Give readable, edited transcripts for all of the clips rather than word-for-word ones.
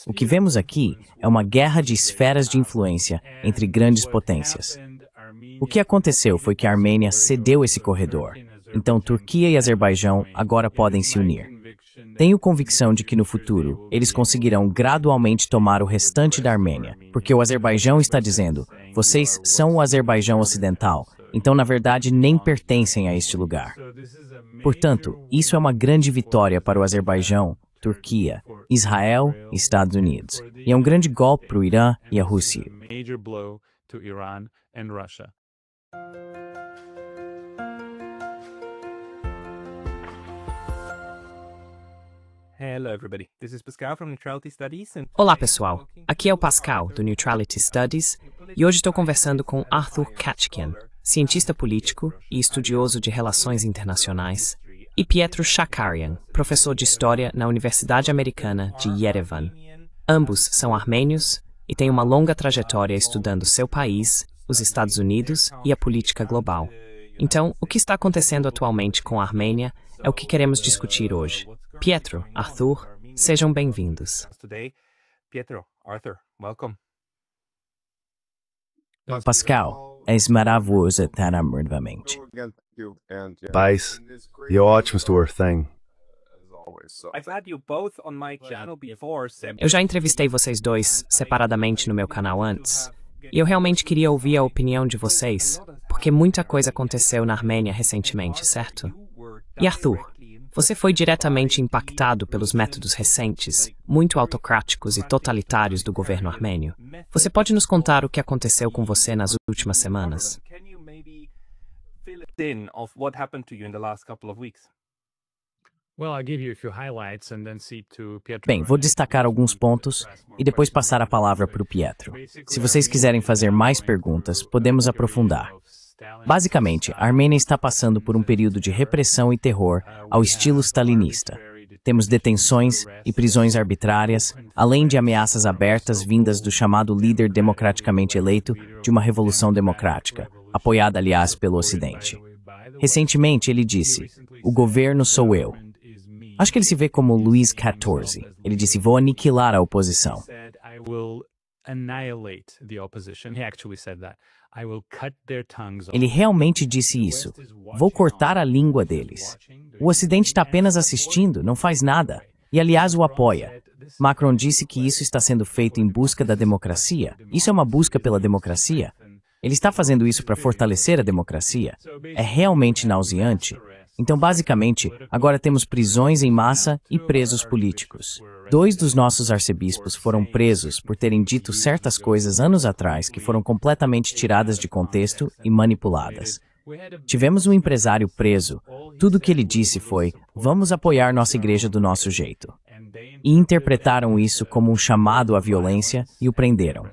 O que vemos aqui é uma guerra de esferas de influência entre grandes potências. O que aconteceu foi que a Armênia cedeu esse corredor. Então, Turquia e Azerbaijão agora podem se unir. Tenho convicção de que no futuro, eles conseguirão gradualmente tomar o restante da Armênia, porque o Azerbaijão está dizendo, vocês são o Azerbaijão Ocidental, então na verdade nem pertencem a este lugar. Portanto, isso é uma grande vitória para o Azerbaijão, Turquia, Israel e Estados Unidos. E é um grande golpe para o Irã e a Rússia. Olá, pessoal. Aqui é o Pascal, do Neutrality Studies, e hoje estou conversando com Arthur Kachkian, cientista político e estudioso de relações internacionais, e Pietro Shakarian, professor de História na Universidade Americana de Yerevan. Ambos são armênios e têm uma longa trajetória estudando seu país, os Estados Unidos e a política global. Então, o que está acontecendo atualmente com a Armênia é o que queremos discutir hoje. Pietro, Arthur, sejam bem-vindos. Pascal, é maravilhoso estar novamente. Paz, e é ótimo estar aqui. Eu já entrevistei vocês dois separadamente no meu canal antes, e eu realmente queria ouvir a opinião de vocês, porque muita coisa aconteceu na Armênia recentemente, certo? E Arthur, você foi diretamente impactado pelos métodos recentes, muito autocráticos e totalitários do governo armênio. Você pode nos contar o que aconteceu com você nas últimas semanas? Bem, vou destacar alguns pontos e depois passar a palavra para o Pietro. Se vocês quiserem fazer mais perguntas, podemos aprofundar. Basicamente, a Armênia está passando por um período de repressão e terror ao estilo stalinista. Temos detenções e prisões arbitrárias, além de ameaças abertas vindas do chamado líder democraticamente eleito de uma revolução democrática, apoiada, aliás, pelo Ocidente. Recentemente, ele disse, o governo sou eu. Acho que ele se vê como Luís XIV. Ele disse, vou aniquilar a oposição. Ele realmente disse isso. Vou cortar a língua deles. O Ocidente está apenas assistindo, não faz nada. E, aliás, o apoia. Macron disse que isso está sendo feito em busca da democracia. Isso é uma busca pela democracia? Ele está fazendo isso para fortalecer a democracia? É realmente nauseante. Então, basicamente, agora temos prisões em massa e presos políticos. 2 dos nossos arcebispos foram presos por terem dito certas coisas anos atrás que foram completamente tiradas de contexto e manipuladas. Tivemos um empresário preso. Tudo o que ele disse foi, vamos apoiar nossa igreja do nosso jeito. E interpretaram isso como um chamado à violência e o prenderam.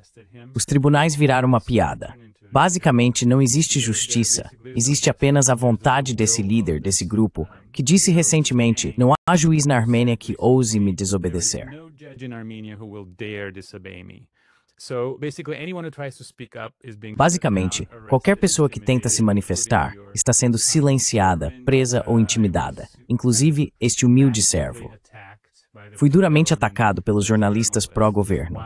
Os tribunais viraram uma piada. Basicamente, não existe justiça, existe apenas a vontade desse líder, desse grupo, que disse recentemente, não há juiz na Armênia que ouse me desobedecer. Basicamente, qualquer pessoa que tenta se manifestar está sendo silenciada, presa ou intimidada, inclusive este humilde servo. Fui duramente atacado pelos jornalistas pró-governo.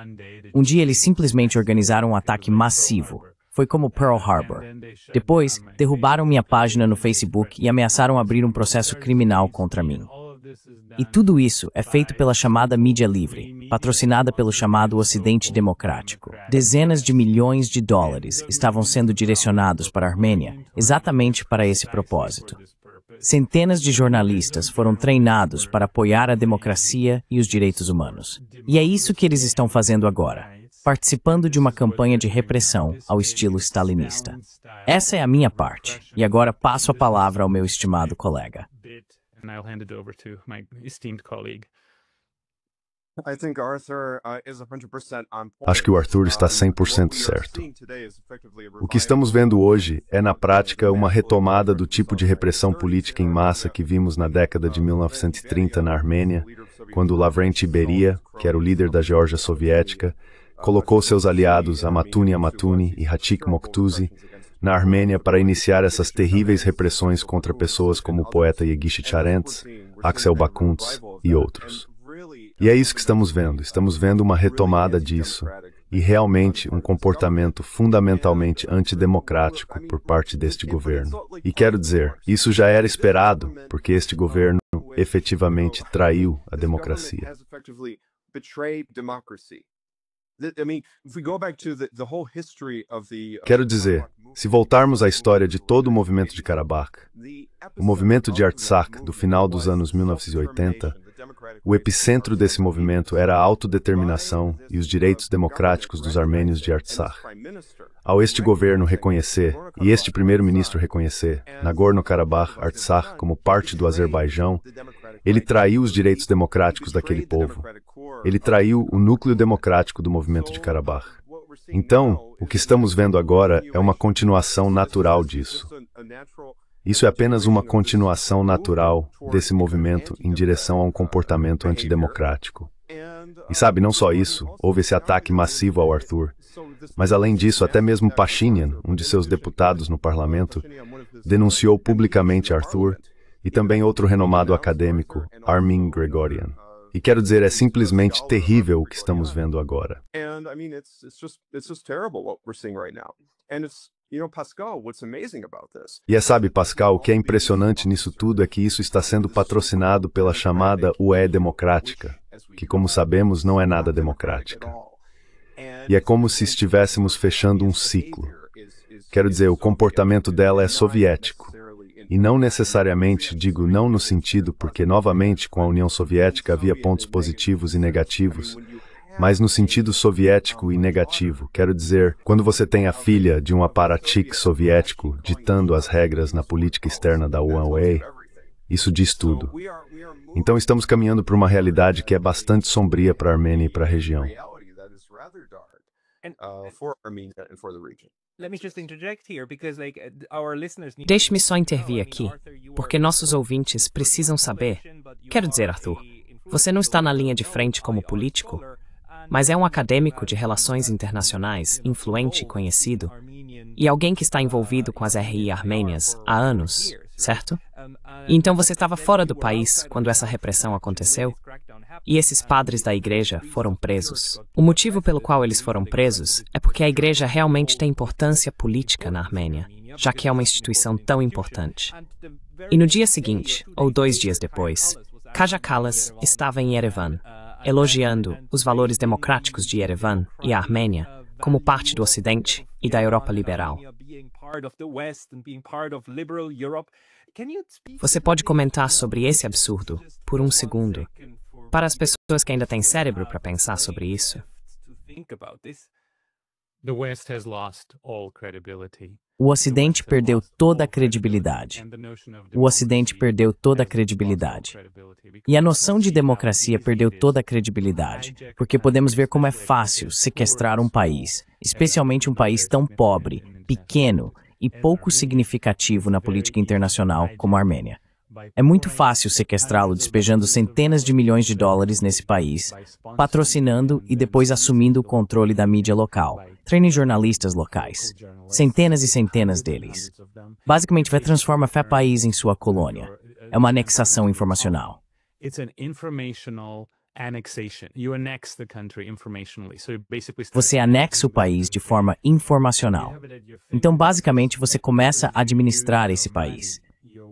Um dia eles simplesmente organizaram um ataque massivo. Foi como Pearl Harbor. Depois, derrubaram minha página no Facebook e ameaçaram abrir um processo criminal contra mim. E tudo isso é feito pela chamada mídia livre, patrocinada pelo chamado Ocidente Democrático. Dezenas de milhões de dólares estavam sendo direcionados para a Armênia, exatamente para esse propósito. Centenas de jornalistas foram treinados para apoiar a democracia e os direitos humanos. E é isso que eles estão fazendo agora, participando de uma campanha de repressão ao estilo stalinista. Essa é a minha parte, e agora passo a palavra ao meu estimado colega. Acho que o Arthur está 100% certo. O que estamos vendo hoje é, na prática, uma retomada do tipo de repressão política em massa que vimos na década de 1930 na Armênia, quando Lavrenti Beria, que era o líder da Geórgia Soviética, colocou seus aliados Amatuni Amatuni e Hachik Mokhtuzhi na Armênia para iniciar essas terríveis repressões contra pessoas como o poeta Yegish Charentz, Axel Bakuntz e outros. E é isso que estamos vendo uma retomada disso, e realmente um comportamento fundamentalmente antidemocrático por parte deste governo. E quero dizer, isso já era esperado, porque este governo efetivamente traiu a democracia. Quero dizer, se voltarmos à história de todo o movimento de Karabakh, o movimento de Artsakh do final dos anos 1980, o epicentro desse movimento era a autodeterminação e os direitos democráticos dos armênios de Artsakh. Ao este governo reconhecer, e este primeiro-ministro reconhecer, Nagorno-Karabakh, Artsakh como parte do Azerbaijão, ele traiu os direitos democráticos daquele povo. Ele traiu o núcleo democrático do movimento de Karabakh. Então, o que estamos vendo agora é uma continuação natural disso. Isso é apenas uma continuação natural desse movimento em direção a um comportamento antidemocrático. E sabe, não só isso, houve esse ataque massivo ao Arthur, mas além disso, até mesmo Pashinyan, um de seus deputados no parlamento, denunciou publicamente Arthur e também outro renomado acadêmico, Armin Grigorian. E quero dizer, é simplesmente terrível o que estamos vendo agora. E sabe, Pascal, o que é impressionante nisso tudo é que isso está sendo patrocinado pela chamada UE democrática, que, como sabemos, não é nada democrática. E é como se estivéssemos fechando um ciclo. Quero dizer, o comportamento dela é soviético. E não necessariamente, digo não no sentido porque, novamente, com a União Soviética havia pontos positivos e negativos, mas no sentido soviético e negativo. Quero dizer, quando você tem a filha de um aparatique soviético ditando as regras na política externa da UE, isso diz tudo. Então estamos caminhando para uma realidade que é bastante sombria para a Armênia e para a região. Deixe-me só intervir aqui, porque nossos ouvintes precisam saber. Quero dizer, Arthur, você não está na linha de frente como político, mas é um acadêmico de relações internacionais, influente e conhecido, e alguém que está envolvido com as RI armênias há anos, certo? E então você estava fora do país quando essa repressão aconteceu? E esses padres da igreja foram presos. O motivo pelo qual eles foram presos é porque a igreja realmente tem importância política na Armênia, já que é uma instituição tão importante. E no dia seguinte, ou 2 dias depois, Kaja Kallas estava em Yerevan, elogiando os valores democráticos de Yerevan e a Armênia como parte do Ocidente e da Europa liberal. Você pode comentar sobre esse absurdo por um segundo, para as pessoas que ainda têm cérebro para pensar sobre isso? O Ocidente perdeu toda a credibilidade. O Ocidente perdeu toda a credibilidade. E a noção de democracia perdeu toda a credibilidade, porque podemos ver como é fácil sequestrar um país, especialmente um país tão pobre, pequeno e pouco significativo na política internacional como a Armênia. É muito fácil sequestrá-lo despejando centenas de milhões de dólares nesse país, patrocinando e depois assumindo o controle da mídia local. Treine jornalistas locais. Centenas e centenas deles. Basicamente vai transformar o país em sua colônia. É uma anexação informacional. Você anexa o país de forma informacional. Então, basicamente, você começa a administrar esse país.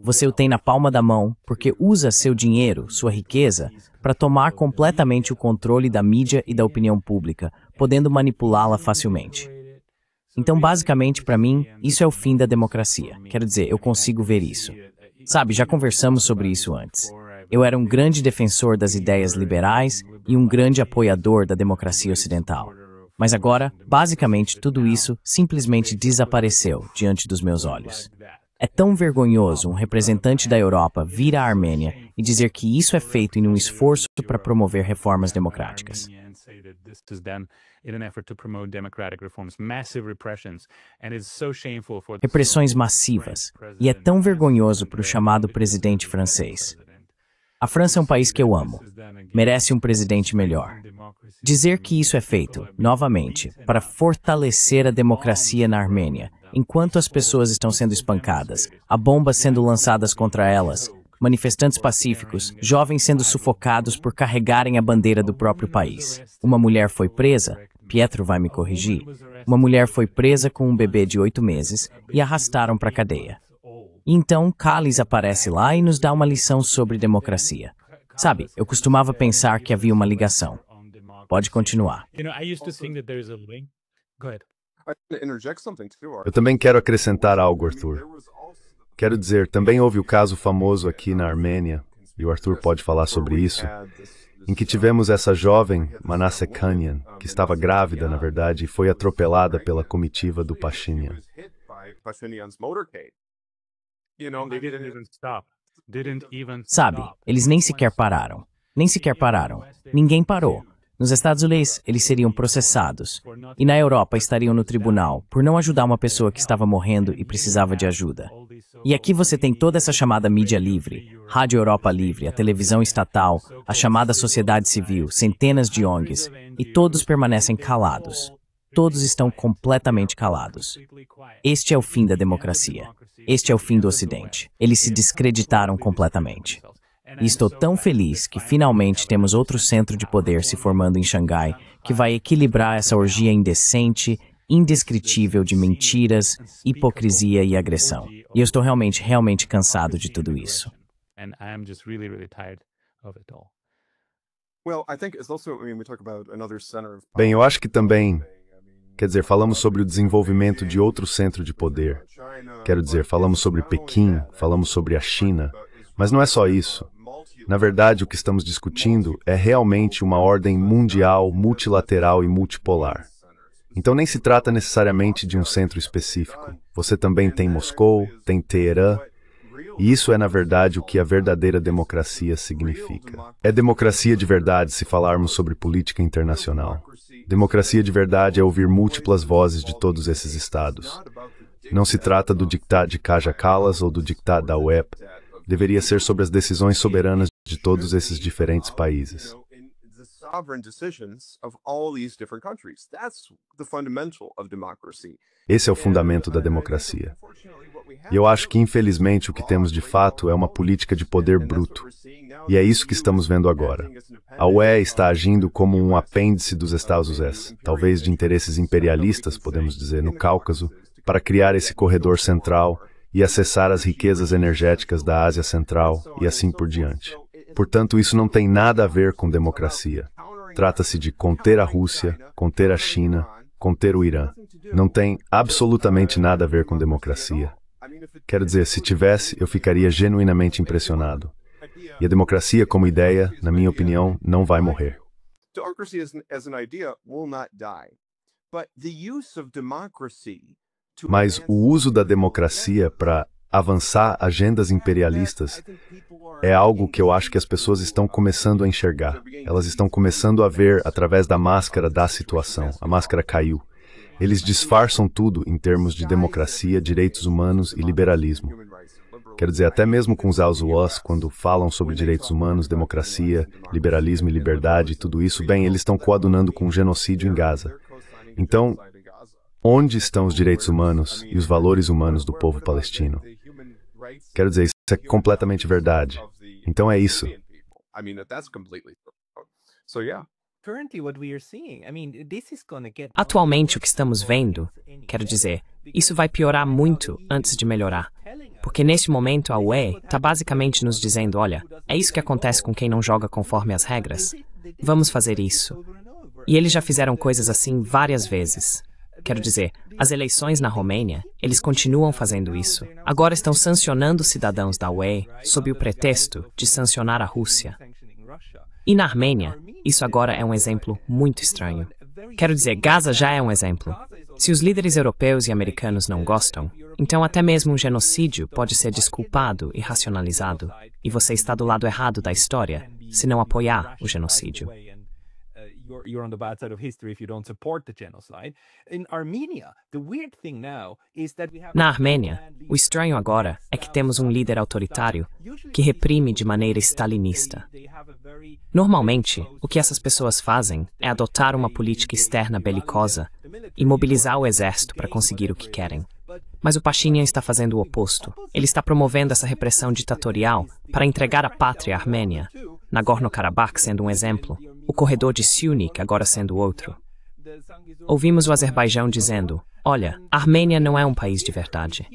Você o tem na palma da mão porque usa seu dinheiro, sua riqueza, para tomar completamente o controle da mídia e da opinião pública, podendo manipulá-la facilmente. Então, basicamente, para mim, isso é o fim da democracia. Quero dizer, eu consigo ver isso. Sabe, já conversamos sobre isso antes. Eu era um grande defensor das ideias liberais e um grande apoiador da democracia ocidental. Mas agora, basicamente, tudo isso simplesmente desapareceu diante dos meus olhos. É tão vergonhoso um representante da Europa vir à Armênia e dizer que isso é feito em um esforço para promover reformas democráticas. Repressões massivas. E é tão vergonhoso para o chamado presidente francês. A França é um país que eu amo. Merece um presidente melhor. Dizer que isso é feito, novamente, para fortalecer a democracia na Armênia, enquanto as pessoas estão sendo espancadas, há bombas sendo lançadas contra elas, manifestantes pacíficos, jovens sendo sufocados por carregarem a bandeira do próprio país. Uma mulher foi presa, Pietro vai me corrigir, uma mulher foi presa com um bebê de 8 meses e arrastaram para a cadeia. Então, Calles aparece lá e nos dá uma lição sobre democracia. Sabe, eu costumava pensar que havia uma ligação. Pode continuar. Eu também quero acrescentar algo, Arthur. Quero dizer, também houve o caso famoso aqui na Armênia, e o Arthur pode falar sobre isso, em que tivemos essa jovem, Manasseh Kanyan, que estava grávida, na verdade, e foi atropelada pela comitiva do Pashinyan. Sabe, eles nem sequer pararam. Nem sequer pararam. Ninguém parou. Nos Estados Unidos, eles seriam processados. E na Europa, estariam no tribunal por não ajudar uma pessoa que estava morrendo e precisava de ajuda. E aqui você tem toda essa chamada mídia livre, Rádio Europa Livre, a televisão estatal, a chamada sociedade civil, centenas de ONGs, e todos permanecem calados. Todos estão completamente calados. Este é o fim da democracia. Este é o fim do Ocidente. Eles se descreditaram completamente. E estou tão feliz que finalmente temos outro centro de poder se formando em Xangai que vai equilibrar essa orgia indecente, indescritível de mentiras, hipocrisia e agressão. E eu estou realmente cansado de tudo isso. Bem, eu acho que também, quer dizer, falamos sobre o desenvolvimento de outro centro de poder. Quero dizer, falamos sobre Pequim, falamos sobre a China, mas não é só isso. Na verdade, o que estamos discutindo é realmente uma ordem mundial, multilateral e multipolar. Então nem se trata necessariamente de um centro específico. Você também tem Moscou, tem Teherã, e isso é, na verdade, o que a verdadeira democracia significa. É democracia de verdade se falarmos sobre política internacional. Democracia de verdade é ouvir múltiplas vozes de todos esses estados. Não se trata do dictat de Kaja Kallas ou do dictat da UEP. Deveria ser sobre as decisões soberanas de todos esses diferentes países. Esse é o fundamento da democracia. E eu acho que, infelizmente, o que temos de fato é uma política de poder bruto. E é isso que estamos vendo agora. A UE está agindo como um apêndice dos Estados Unidos, talvez de interesses imperialistas, podemos dizer, no Cáucaso, para criar esse corredor central e acessar as riquezas energéticas da Ásia Central e assim por diante. Portanto, isso não tem nada a ver com democracia. Trata-se de conter a Rússia, conter a China, conter o Irã. Não tem absolutamente nada a ver com democracia. Quero dizer, se tivesse, eu ficaria genuinamente impressionado. E a democracia como ideia, na minha opinião, não vai morrer. Mas o uso da democracia para avançar agendas imperialistas é algo que eu acho que as pessoas estão começando a enxergar. Elas estão começando a ver através da máscara da situação. A máscara caiu. Eles disfarçam tudo em termos de democracia, direitos humanos e liberalismo. Quero dizer, até mesmo com os Azuás, quando falam sobre direitos humanos, democracia, liberalismo e liberdade, tudo isso, bem, eles estão coadunando com o genocídio em Gaza. Então, onde estão os direitos humanos e os valores humanos do povo palestino? Quero dizer, isso é completamente verdade. Então é isso. Atualmente, o que estamos vendo, quero dizer, isso vai piorar muito antes de melhorar. Porque neste momento a UE está basicamente nos dizendo, olha, é isso que acontece com quem não joga conforme as regras. Vamos fazer isso. E eles já fizeram coisas assim várias vezes. Quero dizer, as eleições na Romênia, eles continuam fazendo isso. Agora estão sancionando cidadãos da UE sob o pretexto de sancionar a Rússia. E na Armênia, isso agora é um exemplo muito estranho. Quero dizer, Gaza já é um exemplo. Se os líderes europeus e americanos não gostam, então até mesmo um genocídio pode ser desculpado e racionalizado, e você está do lado errado da história se não apoiar o genocídio. You're on the bad side of history if you don't support the genocide. In Armenia, the weird thing now is that we have... Na Armênia, o estranho agora é que temos um líder autoritário que reprime de maneira stalinista. Normalmente, o que essas pessoas fazem é adotar uma política externa belicosa e mobilizar o exército para conseguir o que querem. Mas o Pashinyan está fazendo o oposto. Ele está promovendo essa repressão ditatorial para entregar a pátria à Armênia. Nagorno-Karabakh sendo um exemplo, o corredor de Syunik agora sendo outro. Ouvimos o Azerbaijão dizendo, olha, a Armênia não é um país de verdade.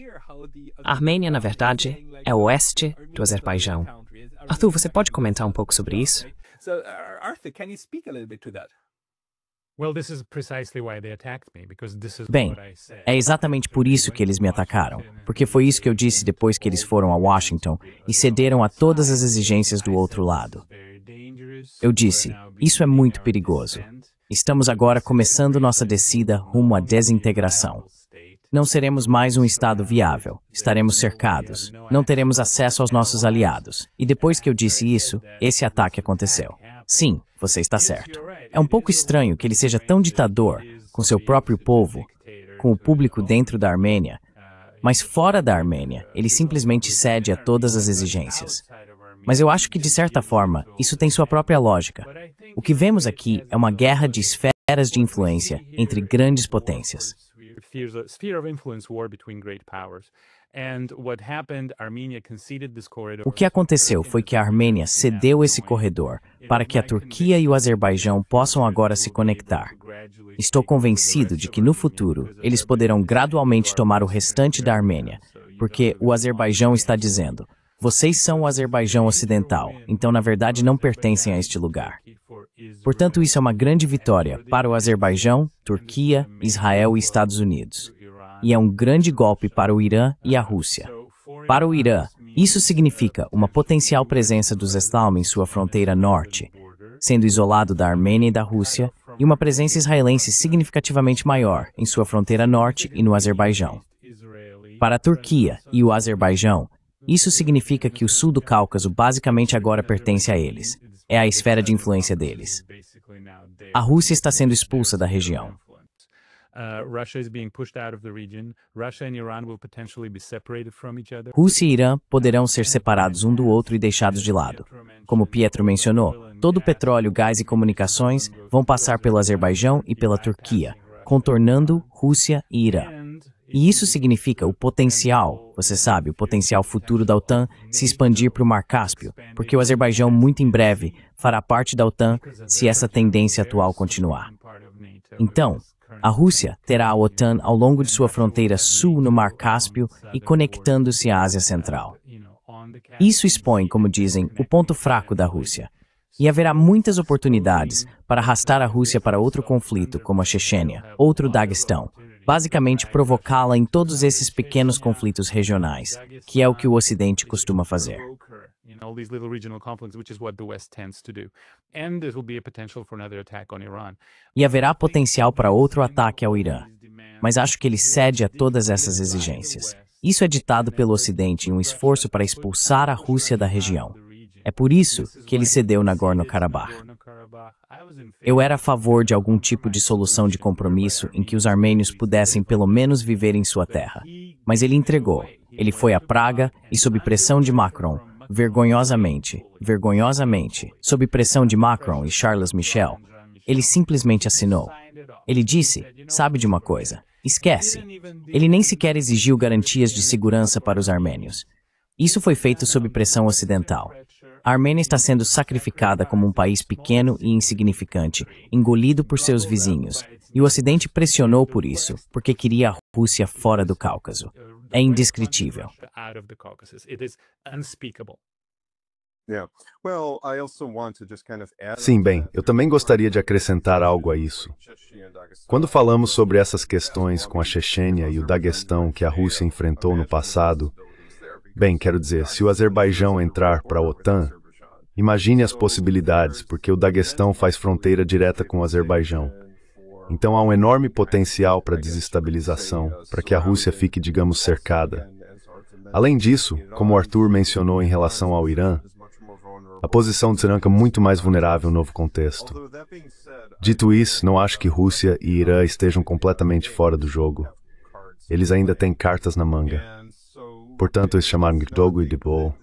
A Armênia, na verdade, é o oeste do Azerbaijão. Arthur, você pode comentar um pouco sobre isso? Bem, é exatamente por isso que eles me atacaram, porque foi isso que eu disse depois que eles foram a Washington e cederam a todas as exigências do outro lado. Eu disse, isso é muito perigoso. Estamos agora começando nossa descida rumo à desintegração. Não seremos mais um Estado viável, estaremos cercados, não teremos acesso aos nossos aliados. E depois que eu disse isso, esse ataque aconteceu. Sim, você está certo. É um pouco estranho que ele seja tão ditador com seu próprio povo, com o público dentro da Armênia, mas fora da Armênia, ele simplesmente cede a todas as exigências. Mas eu acho que, de certa forma, isso tem sua própria lógica. O que vemos aqui é uma guerra de esferas de influência entre grandes potências. O que aconteceu foi que a Armênia cedeu esse corredor para que a Turquia e o Azerbaijão possam agora se conectar. Estou convencido de que no futuro eles poderão gradualmente tomar o restante da Armênia, porque o Azerbaijão está dizendo, vocês são o Azerbaijão Ocidental, então na verdade não pertencem a este lugar. Portanto, isso é uma grande vitória para o Azerbaijão, Turquia, Israel e Estados Unidos. E é um grande golpe para o Irã e a Rússia. Para o Irã, isso significa uma potencial presença dos Islam em sua fronteira norte, sendo isolado da Armênia e da Rússia, e uma presença israelense significativamente maior em sua fronteira norte e no Azerbaijão. Para a Turquia e o Azerbaijão, isso significa que o sul do Cáucaso basicamente agora pertence a eles. É a esfera de influência deles. A Rússia está sendo expulsa da região. Rússia e Irã poderão ser separados um do outro e deixados de lado. Como Pietro mencionou, todo o petróleo, gás e comunicações vão passar pelo Azerbaijão e pela Turquia, contornando Rússia e Irã. E isso significa o potencial, você sabe, o potencial futuro da OTAN se expandir para o Mar Cáspio, porque o Azerbaijão muito em breve fará parte da OTAN se essa tendência atual continuar. Então, a Rússia terá a OTAN ao longo de sua fronteira sul no Mar Cáspio e conectando-se à Ásia Central. Isso expõe, como dizem, o ponto fraco da Rússia. E haverá muitas oportunidades para arrastar a Rússia para outro conflito, como a Chechênia, outro Daguestão, basicamente provocá-la em todos esses pequenos conflitos regionais, que é o que o Ocidente costuma fazer. E haverá potencial para outro ataque ao Irã, mas acho que ele cede a todas essas exigências. Isso é ditado pelo Ocidente em um esforço para expulsar a Rússia da região. É por isso que ele cedeu Nagorno-Karabakh. Eu era a favor de algum tipo de solução de compromisso em que os armênios pudessem pelo menos viver em sua terra. Mas ele entregou. Ele foi a Praga e, sob pressão de Macron, vergonhosamente, sob pressão de Macron e Charles Michel, ele simplesmente assinou. Ele disse, sabe de uma coisa? Esquece. Ele nem sequer exigiu garantias de segurança para os armênios. Isso foi feito sob pressão ocidental. A Armênia está sendo sacrificada como um país pequeno e insignificante, engolido por seus vizinhos, e o Ocidente pressionou por isso, porque queria a Rússia fora do Cáucaso. É indescritível. Sim, bem, eu também gostaria de acrescentar algo a isso. Quando falamos sobre essas questões com a Chechênia e o Daguestão que a Rússia enfrentou no passado, bem, quero dizer, se o Azerbaijão entrar para a OTAN, imagine as possibilidades, porque o Daguestão faz fronteira direta com o Azerbaijão. Então há um enorme potencial para desestabilização, para que a Rússia fique, digamos, cercada. Além disso, como o Arthur mencionou em relação ao Irã, a posição de Sri Lanka é muito mais vulnerável no novo contexto. Dito isso, não acho que Rússia e Irã estejam completamente fora do jogo. Eles ainda têm cartas na manga. Portanto, eles chamaram de Dogo e de Bo.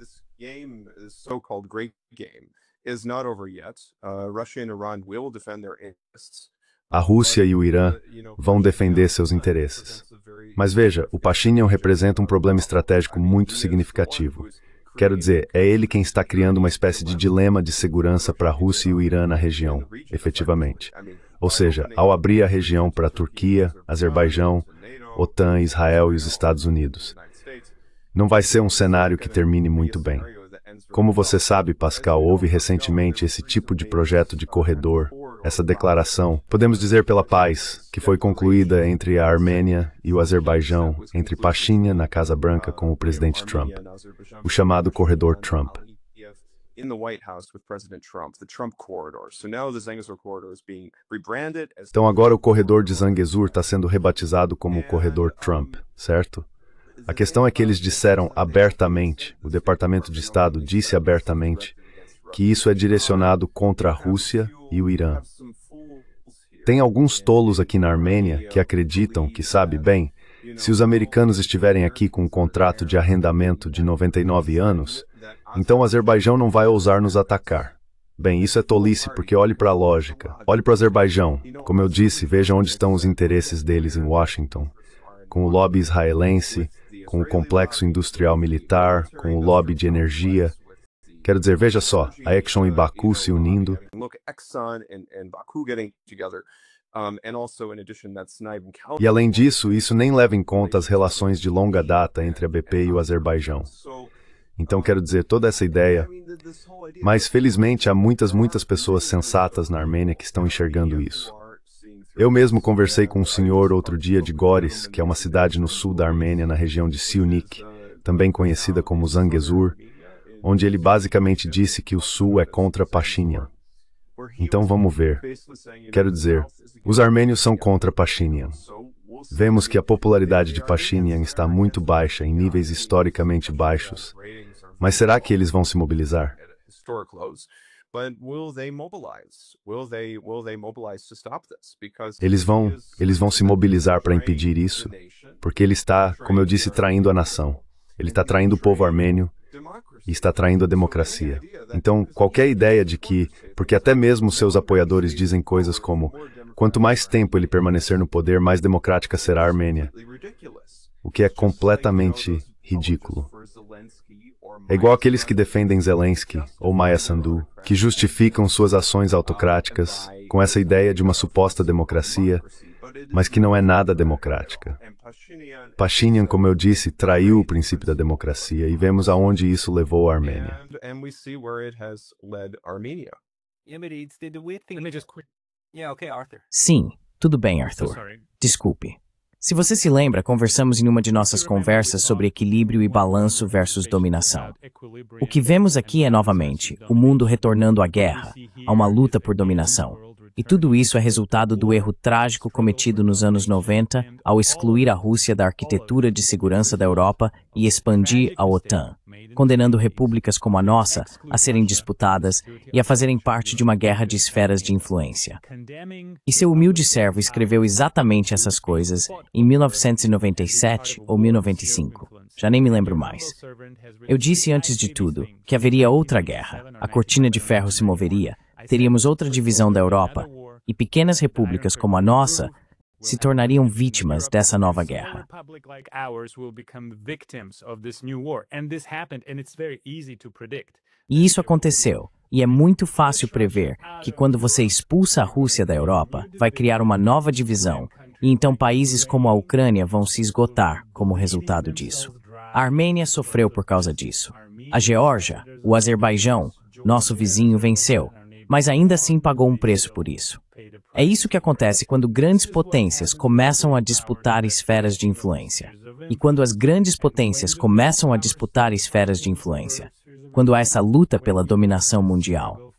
a Rússia e o Irã vão defender seus interesses. Mas veja, o Pashinyan representa um problema estratégico muito significativo. Quero dizer, é ele quem está criando uma espécie de dilema de segurança para a Rússia e o Irã na região, efetivamente. Ou seja, ao abrir a região para a Turquia, Azerbaijão, OTAN, Israel e os Estados Unidos. Não vai ser um cenário que termine muito bem. Como você sabe, Pascal, houve recentemente esse tipo de projeto de corredor, essa declaração, podemos dizer pela paz, que foi concluída entre a Armênia e o Azerbaijão, entre Pashinyan na Casa Branca com o presidente Trump, o chamado Corredor Trump. Então agora o corredor de Zangezur está sendo rebatizado como o Corredor Trump, certo? A questão é que eles disseram abertamente, o Departamento de Estado disse abertamente, que isso é direcionado contra a Rússia e o Irã. Tem alguns tolos aqui na Armênia que acreditam que, sabe bem, se os americanos estiverem aqui com um contrato de arrendamento de 99 anos, então o Azerbaijão não vai ousar nos atacar. Bem, isso é tolice, porque olhe para a lógica. Olhe para o Azerbaijão. Como eu disse, veja onde estão os interesses deles em Washington. Com o lobby israelense, com o complexo industrial militar, com o lobby de energia. Quero dizer, veja só, a Exxon e Baku se unindo. E além disso, isso nem leva em conta as relações de longa data entre a BP e o Azerbaijão. Então quero dizer, toda essa ideia... Mas felizmente há muitas pessoas sensatas na Armênia que estão enxergando isso. Eu mesmo conversei com um senhor outro dia de Goris, que é uma cidade no sul da Armênia, na região de Siunik, também conhecida como Zangezur, onde ele basicamente disse que o sul é contra Pashinyan. Então vamos ver. Quero dizer, os armênios são contra Pashinyan. Vemos que a popularidade de Pashinyan está muito baixa, em níveis historicamente baixos. Mas será que eles vão se mobilizar? Eles vão se mobilizar para impedir isso, porque ele está, como eu disse, traindo a nação. Ele está traindo o povo armênio e está traindo a democracia. Então, qualquer ideia de que, porque até mesmo seus apoiadores dizem coisas como, quanto mais tempo ele permanecer no poder, mais democrática será a Armênia. O que é completamente ridículo. É igual aqueles que defendem Zelensky ou Maia Sandu, que justificam suas ações autocráticas com essa ideia de uma suposta democracia, mas que não é nada democrática. Pashinyan, como eu disse, traiu o princípio da democracia e vemos aonde isso levou a Armênia. Sim, tudo bem, Arthur. Desculpe. Se você se lembra, conversamos em uma de nossas conversas sobre equilíbrio e balanço versus dominação. O que vemos aqui é, novamente, o mundo retornando à guerra, a uma luta por dominação. E tudo isso é resultado do erro trágico cometido nos anos 90 ao excluir a Rússia da arquitetura de segurança da Europa e expandir a OTAN, condenando repúblicas como a nossa a serem disputadas e a fazerem parte de uma guerra de esferas de influência. E seu humilde servo escreveu exatamente essas coisas em 1997 ou 1995. Já nem me lembro mais. Eu disse antes de tudo que haveria outra guerra, a cortina de ferro se moveria, teríamos outra divisão da Europa, e pequenas repúblicas como a nossa se tornariam vítimas dessa nova guerra. E isso aconteceu, e é muito fácil prever que quando você expulsa a Rússia da Europa, vai criar uma nova divisão, e então países como a Ucrânia vão se esgotar como resultado disso. A Armênia sofreu por causa disso. A Geórgia, o Azerbaijão, nosso vizinho, venceu, mas ainda assim pagou um preço por isso. É isso que acontece quando grandes potências começam a disputar esferas de influência. E quando as grandes potências começam a disputar esferas de influência, quando há essa luta pela dominação mundial.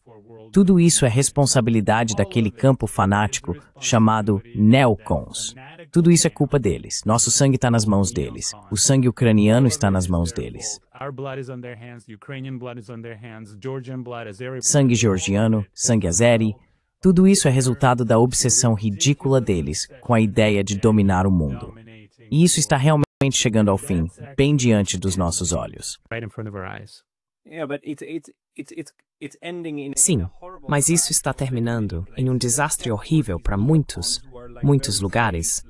Tudo isso é responsabilidade daquele campo fanático chamado neocons. Tudo isso é culpa deles. Nosso sangue está nas mãos deles. O sangue ucraniano está nas mãos deles. Sangue georgiano, sangue azeri. Tudo isso é resultado da obsessão ridícula deles com a ideia de dominar o mundo. E isso está realmente chegando ao fim, bem diante dos nossos olhos. Sim, mas isso está terminando em um desastre horrível para muitos lugares,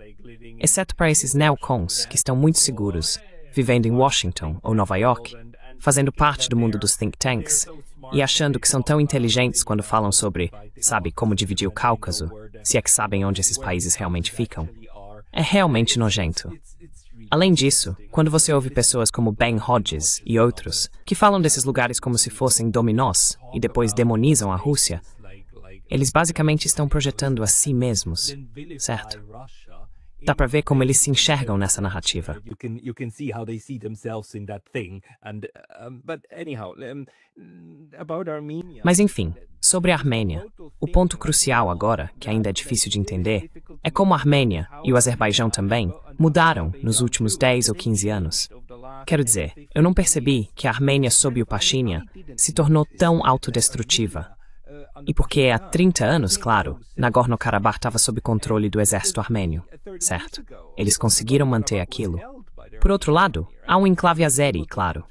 exceto para esses neocons que estão muito seguros, vivendo em Washington ou Nova York, fazendo parte do mundo dos think tanks e achando que são tão inteligentes quando falam sobre, sabe, como dividir o Cáucaso, se é que sabem onde esses países realmente ficam. É realmente nojento. Além disso, quando você ouve pessoas como Ben Hodges e outros, que falam desses lugares como se fossem dominós e depois demonizam a Rússia, eles basicamente estão projetando a si mesmos, certo? Dá pra ver como eles se enxergam nessa narrativa. Mas enfim, sobre a Armênia, o ponto crucial agora, que ainda é difícil de entender, é como a Armênia, e o Azerbaijão também, mudaram nos últimos 10 ou 15 anos. Quero dizer, eu não percebi que a Armênia sob o Pashinyan se tornou tão autodestrutiva. E porque há 30 anos, claro, Nagorno-Karabakh estava sob controle do exército armênio, certo? Eles conseguiram manter aquilo. Por outro lado, há um enclave azeri, claro.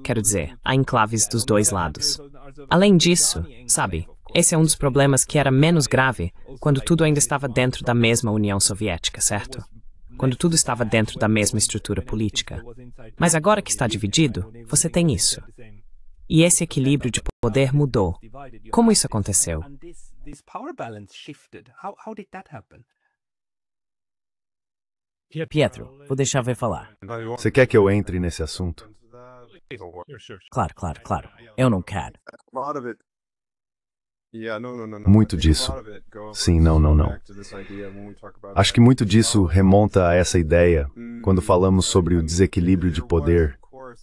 Quero dizer, há enclaves dos dois lados. Além disso, sabe, esse é um dos problemas que era menos grave quando tudo ainda estava dentro da mesma União Soviética, certo? Quando tudo estava dentro da mesma estrutura política. Mas agora que está dividido, você tem isso. E esse equilíbrio de poder mudou. Como isso aconteceu? Pietro, vou deixar você falar. Você quer que eu entre nesse assunto? Claro. Eu não quero. Muito disso. Sim, não. Acho que muito disso remonta a essa ideia quando falamos sobre o desequilíbrio de poder,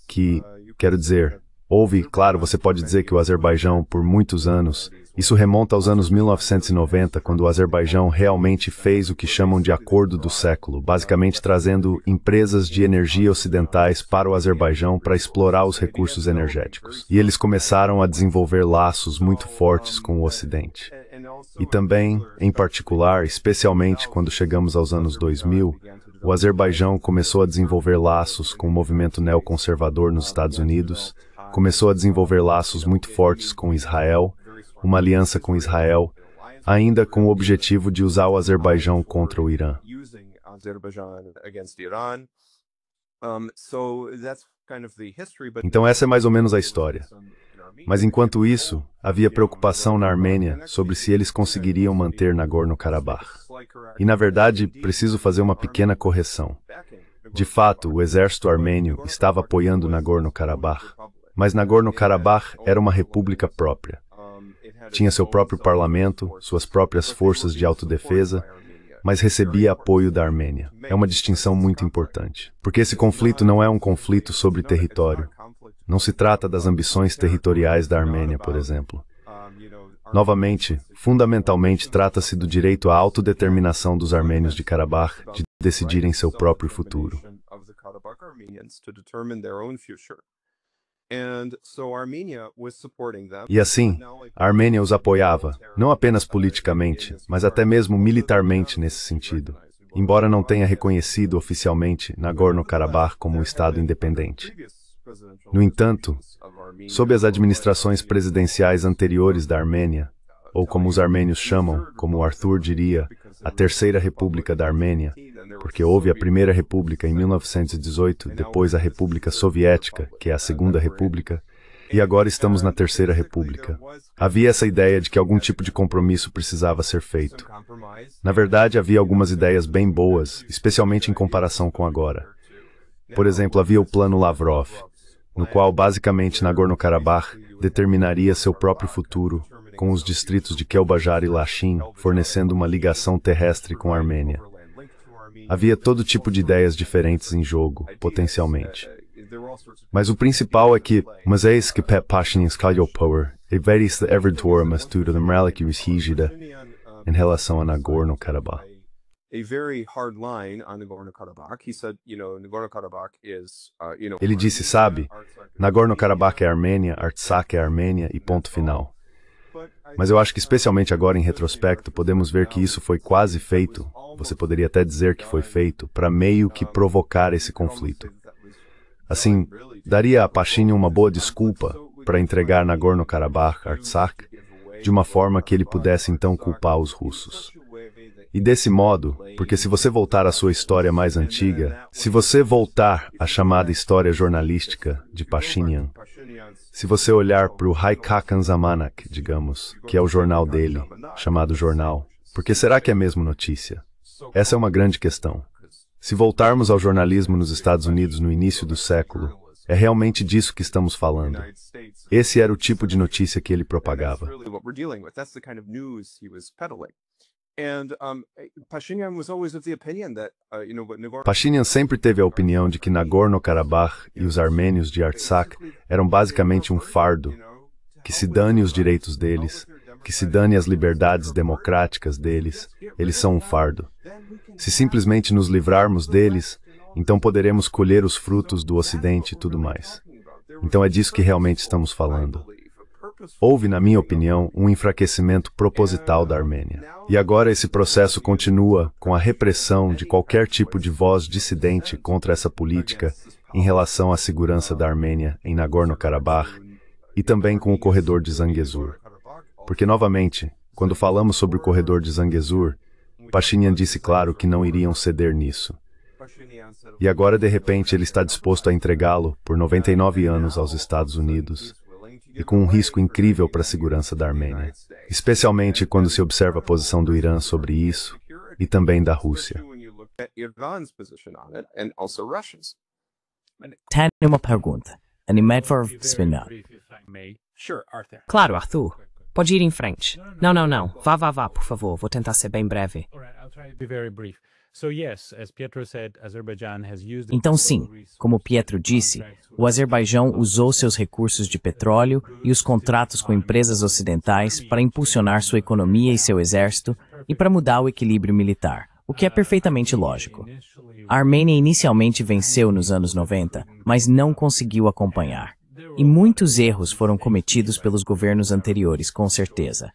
que, quero dizer, houve, claro, você pode dizer que o Azerbaijão, por muitos anos, isso remonta aos anos 1990, quando o Azerbaijão realmente fez o que chamam de acordo do século, basicamente trazendo empresas de energia ocidentais para o Azerbaijão para explorar os recursos energéticos. E eles começaram a desenvolver laços muito fortes com o Ocidente. E também, em particular, especialmente quando chegamos aos anos 2000, o Azerbaijão começou a desenvolver laços com o movimento neoconservador nos Estados Unidos, começou a desenvolver laços muito fortes com Israel, uma aliança com Israel, ainda com o objetivo de usar o Azerbaijão contra o Irã. Então essa é mais ou menos a história. Mas enquanto isso, havia preocupação na Armênia sobre se eles conseguiriam manter Nagorno-Karabakh. E na verdade, preciso fazer uma pequena correção. De fato, o exército armênio estava apoiando Nagorno-Karabakh, mas Nagorno-Karabakh era uma república própria. Tinha seu próprio parlamento, suas próprias forças de autodefesa, mas recebia apoio da Armênia. É uma distinção muito importante, porque esse conflito não é um conflito sobre território. Não se trata das ambições territoriais da Armênia, por exemplo. Novamente, fundamentalmente trata-se do direito à autodeterminação dos armênios de Karabakh de decidirem seu próprio futuro. E assim, a Armênia os apoiava, não apenas politicamente, mas até mesmo militarmente nesse sentido, embora não tenha reconhecido oficialmente Nagorno-Karabakh como um Estado independente. No entanto, sob as administrações presidenciais anteriores da Armênia, ou como os armênios chamam, como Arthur diria, a Terceira República da Armênia, porque houve a Primeira República em 1918, depois a República Soviética, que é a Segunda República, e agora estamos na Terceira República. Havia essa ideia de que algum tipo de compromisso precisava ser feito. Na verdade, havia algumas ideias bem boas, especialmente em comparação com agora. Por exemplo, havia o Plano Lavrov, no qual basicamente Nagorno-Karabakh determinaria seu próprio futuro, com os distritos de Kelbajar e Lachin fornecendo uma ligação terrestre com a Armênia. Havia todo tipo de ideias diferentes em jogo, potencialmente. Mas o principal é que, mas é isso que Pep Pashinyan escolheu power, e veris de Everdor mas tudo de Meralik rígida em relação a Nagorno-Karabakh. Ele disse, sabe, Nagorno-Karabakh é Armênia, Artsakh é Armênia e ponto final. Mas eu acho que especialmente agora em retrospecto podemos ver que isso foi quase feito, você poderia até dizer que foi feito, para meio que provocar esse conflito. Assim, daria a Pashinyan uma boa desculpa, para entregar Nagorno-Karabakh, Artsakh, de uma forma que ele pudesse então culpar os russos. E desse modo, porque se você voltar à sua história mais antiga, se você voltar à chamada história jornalística de Pashinyan, se você olhar para o Haikakan Zamanak, digamos, que é o jornal dele, chamado Jornal, porque será que é mesmo notícia? Essa é uma grande questão. Se voltarmos ao jornalismo nos Estados Unidos no início do século, é realmente disso que estamos falando. Esse era o tipo de notícia que ele propagava. Pashinyan sempre teve a opinião de que Nagorno-Karabakh e os armênios de Artsakh eram basicamente um fardo, que se dane os direitos deles, que se dane as liberdades democráticas deles, eles são um fardo. Se simplesmente nos livrarmos deles, então poderemos colher os frutos do Ocidente e tudo mais. Então é disso que realmente estamos falando. Houve, na minha opinião, um enfraquecimento proposital da Armênia. E agora esse processo continua com a repressão de qualquer tipo de voz dissidente contra essa política em relação à segurança da Armênia em Nagorno-Karabakh e também com o corredor de Zangezur. Porque, novamente, quando falamos sobre o corredor de Zangezur, Pashinyan disse claro que não iriam ceder nisso. E agora, de repente, ele está disposto a entregá-lo por 99 anos aos Estados Unidos, e com um risco incrível para a segurança da Armênia, especialmente quando se observa a posição do Irã sobre isso, e também da Rússia. Tenho uma pergunta. Animedvar Spinner. Claro, Arthur. Pode ir em frente. Não. Vá, por favor. Vou tentar ser bem breve. Então sim, como Pietro disse, o Azerbaijão usou seus recursos de petróleo e os contratos com empresas ocidentais para impulsionar sua economia e seu exército e para mudar o equilíbrio militar, o que é perfeitamente lógico. A Armênia inicialmente venceu nos anos 90, mas não conseguiu acompanhar. E muitos erros foram cometidos pelos governos anteriores, com certeza.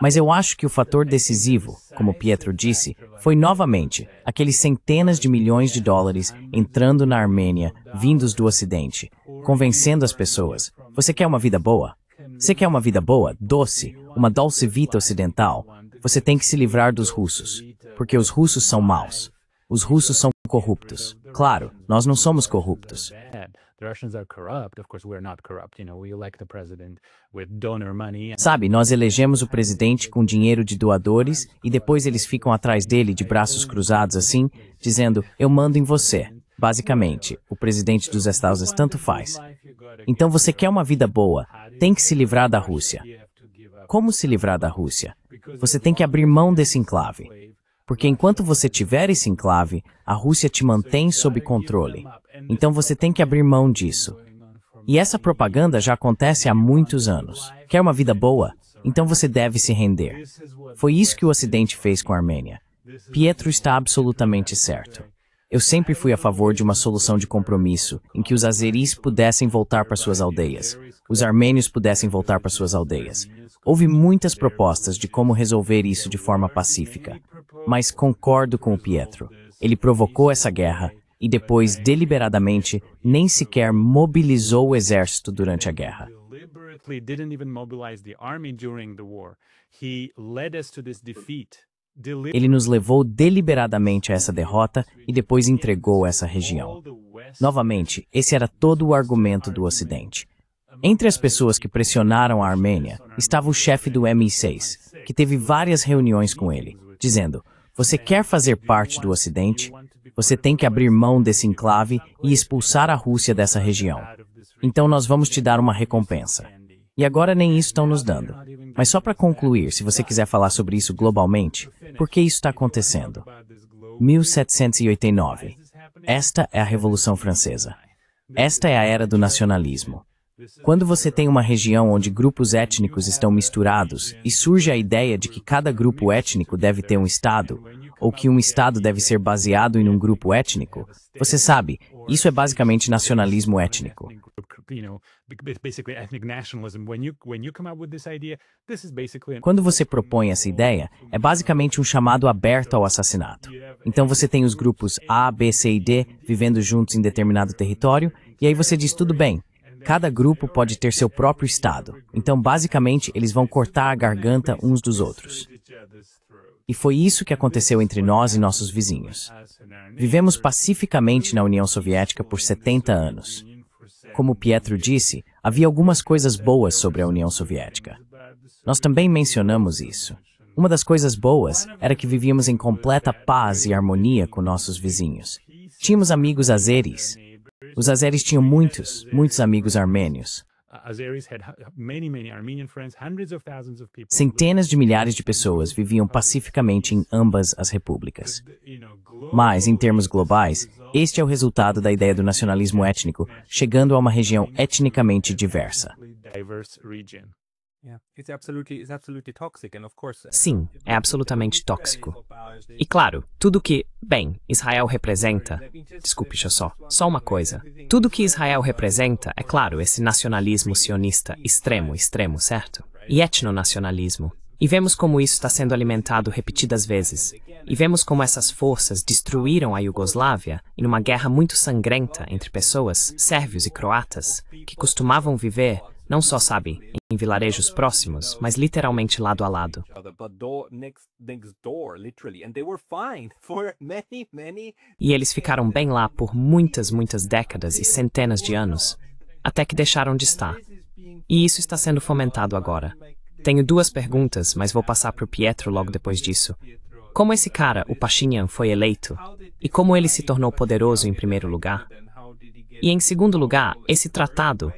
Mas eu acho que o fator decisivo, como Pietro disse, foi novamente aqueles centenas de milhões de dólares entrando na Armênia, vindos do Ocidente, convencendo as pessoas. Você quer uma vida boa? Você quer uma vida boa, doce, uma dolce vita ocidental? Você tem que se livrar dos russos, porque os russos são maus. Os russos são corruptos. Claro, nós não somos corruptos. Sabe, nós elegemos o presidente com dinheiro de doadores e depois eles ficam atrás dele de braços cruzados assim, dizendo, eu mando em você. Basicamente, o presidente dos Estados Unidos tanto faz. Então você quer uma vida boa, tem que se livrar da Rússia. Como se livrar da Rússia? Você tem que abrir mão desse enclave. Porque enquanto você tiver esse enclave, a Rússia te mantém sob controle. Então você tem que abrir mão disso. E essa propaganda já acontece há muitos anos. Quer uma vida boa? Então você deve se render. Foi isso que o Ocidente fez com a Armênia. Pietro está absolutamente certo. Eu sempre fui a favor de uma solução de compromisso, em que os azeris pudessem voltar para suas aldeias, os armênios pudessem voltar para suas aldeias. Houve muitas propostas de como resolver isso de forma pacífica. Mas concordo com o Pietro. Ele provocou essa guerra e depois, deliberadamente, nem sequer mobilizou o exército durante a guerra. Ele nos levou deliberadamente a essa derrota e depois entregou essa região. Novamente, esse era todo o argumento do Ocidente. Entre as pessoas que pressionaram a Armênia estava o chefe do MI6, que teve várias reuniões com ele, dizendo, você quer fazer parte do Ocidente? Você tem que abrir mão desse enclave e expulsar a Rússia dessa região. Então nós vamos te dar uma recompensa. E agora nem isso estão nos dando. Mas só para concluir, se você quiser falar sobre isso globalmente, por que isso está acontecendo? 1789. Esta é a Revolução Francesa. Esta é a era do nacionalismo. Quando você tem uma região onde grupos étnicos estão misturados e surge a ideia de que cada grupo étnico deve ter um Estado, ou que um Estado deve ser baseado em um grupo étnico, você sabe, isso é basicamente nacionalismo étnico. Quando você propõe essa ideia, é basicamente um chamado aberto ao assassinato. Então você tem os grupos A, B, C e D vivendo juntos em determinado território, e aí você diz tudo bem. Cada grupo pode ter seu próprio estado, então basicamente eles vão cortar a garganta uns dos outros. E foi isso que aconteceu entre nós e nossos vizinhos. Vivemos pacificamente na União Soviética por 70 anos. Como Pietro disse, havia algumas coisas boas sobre a União Soviética. Nós também mencionamos isso. Uma das coisas boas era que vivíamos em completa paz e harmonia com nossos vizinhos. Tínhamos amigos azeris. Os azeris tinham muitos amigos armênios. Centenas de milhares de pessoas viviam pacificamente em ambas as repúblicas. Mas, em termos globais, este é o resultado da ideia do nacionalismo étnico, chegando a uma região etnicamente diversa. Sim, é absolutamente tóxico. E claro, tudo que, bem, Israel representa... Desculpe, deixa só uma coisa. Tudo que Israel representa é, claro, esse nacionalismo sionista extremo, certo? E etnonacionalismo. E vemos como isso está sendo alimentado repetidas vezes. E vemos como essas forças destruíram a Iugoslávia em uma guerra muito sangrenta entre pessoas, sérvios e croatas, que costumavam viver, não só, sabe, em vilarejos próximos, mas literalmente lado a lado. E eles ficaram bem lá por muitas décadas e centenas de anos, até que deixaram de estar. E isso está sendo fomentado agora. Tenho duas perguntas, mas vou passar para o Pietro logo depois disso. Como esse cara, o Pashinyan, foi eleito? E como ele se tornou poderoso em primeiro lugar? E em segundo lugar, esse tratado...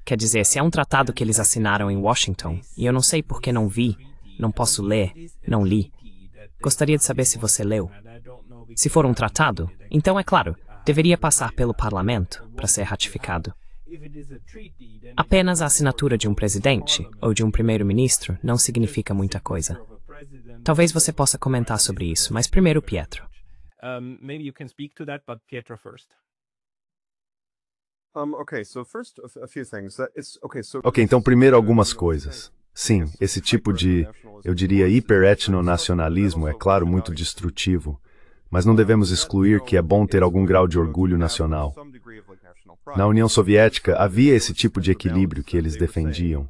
Quer dizer, se é um tratado que eles assinaram em Washington, e eu não sei por que não vi, não posso ler, não li. Gostaria de saber se você leu. Se for um tratado, então é claro, deveria passar pelo parlamento para ser ratificado. Apenas a assinatura de um presidente ou de um primeiro-ministro não significa muita coisa. Talvez você possa comentar sobre isso, mas primeiro Pietro. Maybe you can speak to that, but Pietro first. Ok, então primeiro algumas coisas. Sim, esse tipo de, eu diria, hiperetnonacionalismo é claro muito destrutivo, mas não devemos excluir que é bom ter algum grau de orgulho nacional. Na União Soviética havia esse tipo de equilíbrio que eles defendiam.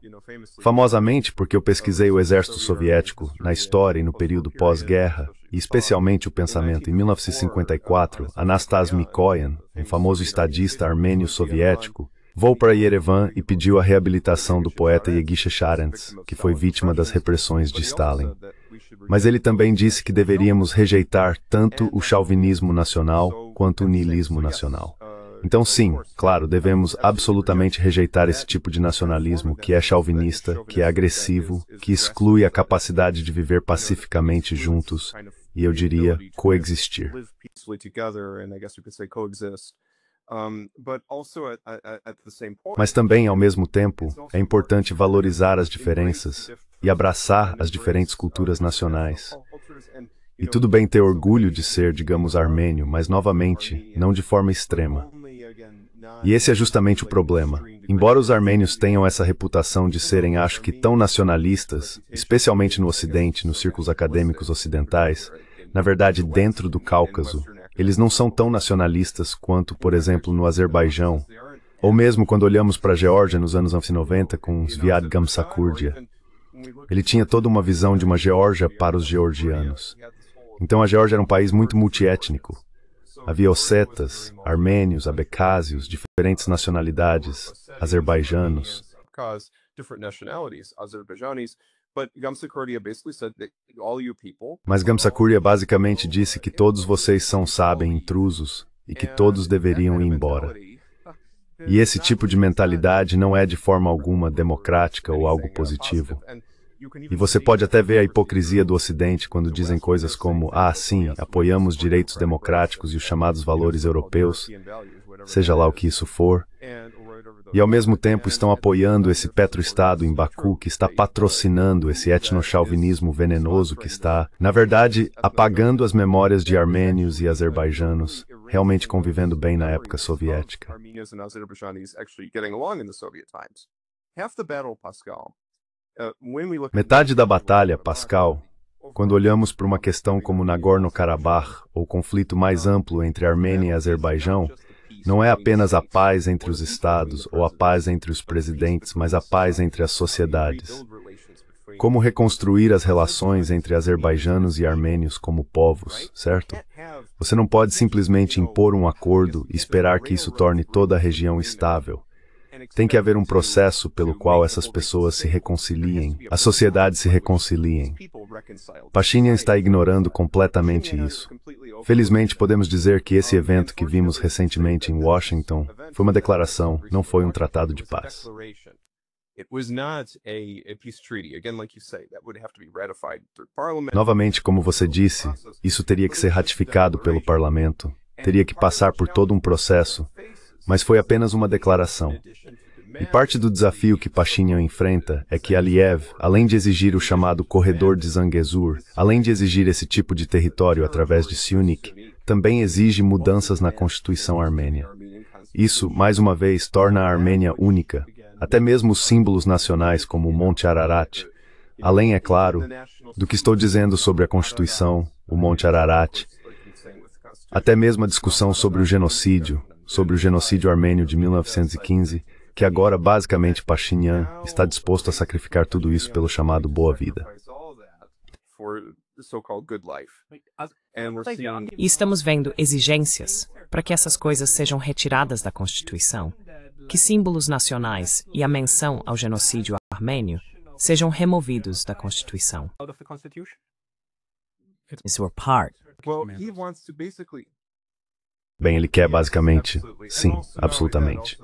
Famosamente porque eu pesquisei o exército soviético na história e no período pós-guerra, e especialmente o pensamento. Em 1954, Anastas Mikoyan, um famoso estadista armênio soviético, voou para Yerevan e pediu a reabilitação do poeta Yegishe Sharents, que foi vítima das repressões de Stalin. Mas ele também disse que deveríamos rejeitar tanto o chauvinismo nacional quanto o niilismo nacional. Então sim, claro, devemos absolutamente rejeitar esse tipo de nacionalismo que é chauvinista, que é agressivo, que exclui a capacidade de viver pacificamente juntos e, eu diria, coexistir. Mas também, ao mesmo tempo, é importante valorizar as diferenças e abraçar as diferentes culturas nacionais. E tudo bem ter orgulho de ser, digamos, armênio, mas, novamente, não de forma extrema. E esse é justamente o problema. Embora os armênios tenham essa reputação de serem, acho que, tão nacionalistas, especialmente no Ocidente, nos círculos acadêmicos ocidentais, na verdade, dentro do Cáucaso, eles não são tão nacionalistas quanto, por exemplo, no Azerbaijão, ou mesmo quando olhamos para a Geórgia nos anos 90 com Zviad Gamsakhurdia. Ele tinha toda uma visão de uma Geórgia para os georgianos. Então a Geórgia era um país muito multiétnico. Havia ossetas, armênios, abecásios, diferentes nacionalidades, azerbaijanos. Mas Gamsakhurdia basicamente disse que todos vocês são, sabem, intrusos e que todos deveriam ir embora. E esse tipo de mentalidade não é de forma alguma democrática ou algo positivo. E você pode até ver a hipocrisia do Ocidente quando dizem coisas como, sim, apoiamos direitos democráticos e os chamados valores europeus, seja lá o que isso for, e ao mesmo tempo estão apoiando esse petroestado em Baku que está patrocinando esse etnochauvinismo venenoso que está, na verdade, apagando as memórias de armênios e azerbaijanos, realmente convivendo bem na época soviética. Metade da batalha, Pascal, quando olhamos para uma questão como Nagorno-Karabakh, ou conflito mais amplo entre Armênia e Azerbaijão, Não é apenas a paz entre os estados ou a paz entre os presidentes, mas a paz entre as sociedades. Como reconstruir as relações entre azerbaijanos e armênios como povos, certo? Você não pode simplesmente impor um acordo e esperar que isso torne toda a região estável. Tem que haver um processo pelo qual essas pessoas se reconciliem, as sociedades se reconciliem. Pashinyan está ignorando completamente isso. Felizmente, podemos dizer que esse evento que vimos recentemente em Washington foi uma declaração, não foi um tratado de paz. Novamente, como você disse, isso teria que ser ratificado pelo parlamento, teria que passar por todo um processo, mas foi apenas uma declaração. E parte do desafio que Pashinyan enfrenta é que Aliyev, além de exigir o chamado Corredor de Zangezur, além de exigir esse tipo de território através de Syunik, também exige mudanças na Constituição armênia. Isso, mais uma vez, torna a Armênia única, até mesmo os símbolos nacionais como o Monte Ararat, além, é claro, do que estou dizendo sobre a Constituição, o Monte Ararat, até mesmo a discussão sobre o genocídio armênio de 1915, que agora basicamente Pashinyan está disposto a sacrificar tudo isso pelo chamado Boa Vida. E estamos vendo exigências para que essas coisas sejam retiradas da Constituição, que símbolos nacionais e a menção ao genocídio armênio sejam removidos da Constituição. These were part. Bem, ele quer basicamente, sim, absolutamente.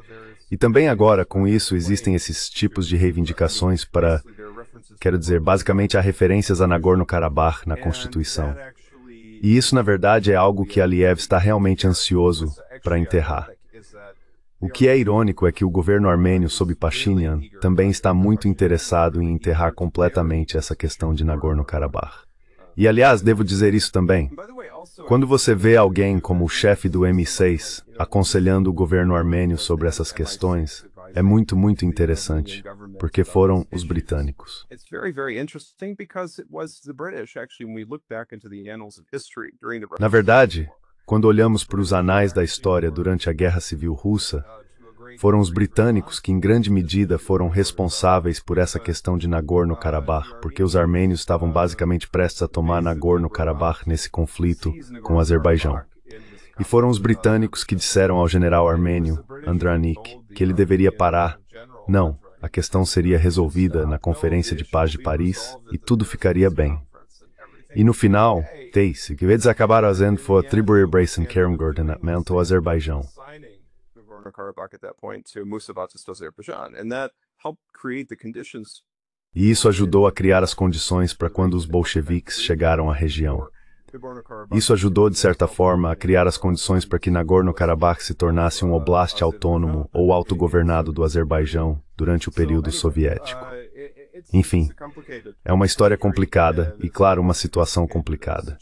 E também agora, com isso, existem esses tipos de reivindicações para, quero dizer, basicamente há referências a Nagorno-Karabakh na Constituição. E isso, na verdade, é algo que Aliyev está realmente ansioso para enterrar. O que é irônico é que o governo armênio, sob Pashinyan, também está muito interessado em enterrar completamente essa questão de Nagorno-Karabakh. E, aliás, devo dizer isso também. Quando você vê alguém como o chefe do M6 aconselhando o governo armênio sobre essas questões, é muito, muito interessante, porque foram os britânicos. Na verdade, quando olhamos para os anais da história durante a Guerra Civil Russa, foram os britânicos que, em grande medida, foram responsáveis por essa questão de Nagorno-Karabakh, porque os armênios estavam basicamente prestes a tomar Nagorno-Karabakh nesse conflito com o Azerbaijão. E foram os britânicos que disseram ao general armênio, Andranik, que ele deveria parar. Não, a questão seria resolvida na Conferência de Paz de Paris e tudo ficaria bem. E no final, o que eles acabaram fazendo foi atribuir Brayson Kermgordon ao Azerbaijão. E isso ajudou a criar as condições para quando os bolcheviques chegaram à região. Isso ajudou, de certa forma, a criar as condições para que Nagorno-Karabakh se tornasse um oblast autônomo ou autogovernado do Azerbaijão durante o período soviético. Enfim, é uma história complicada e, claro, uma situação complicada.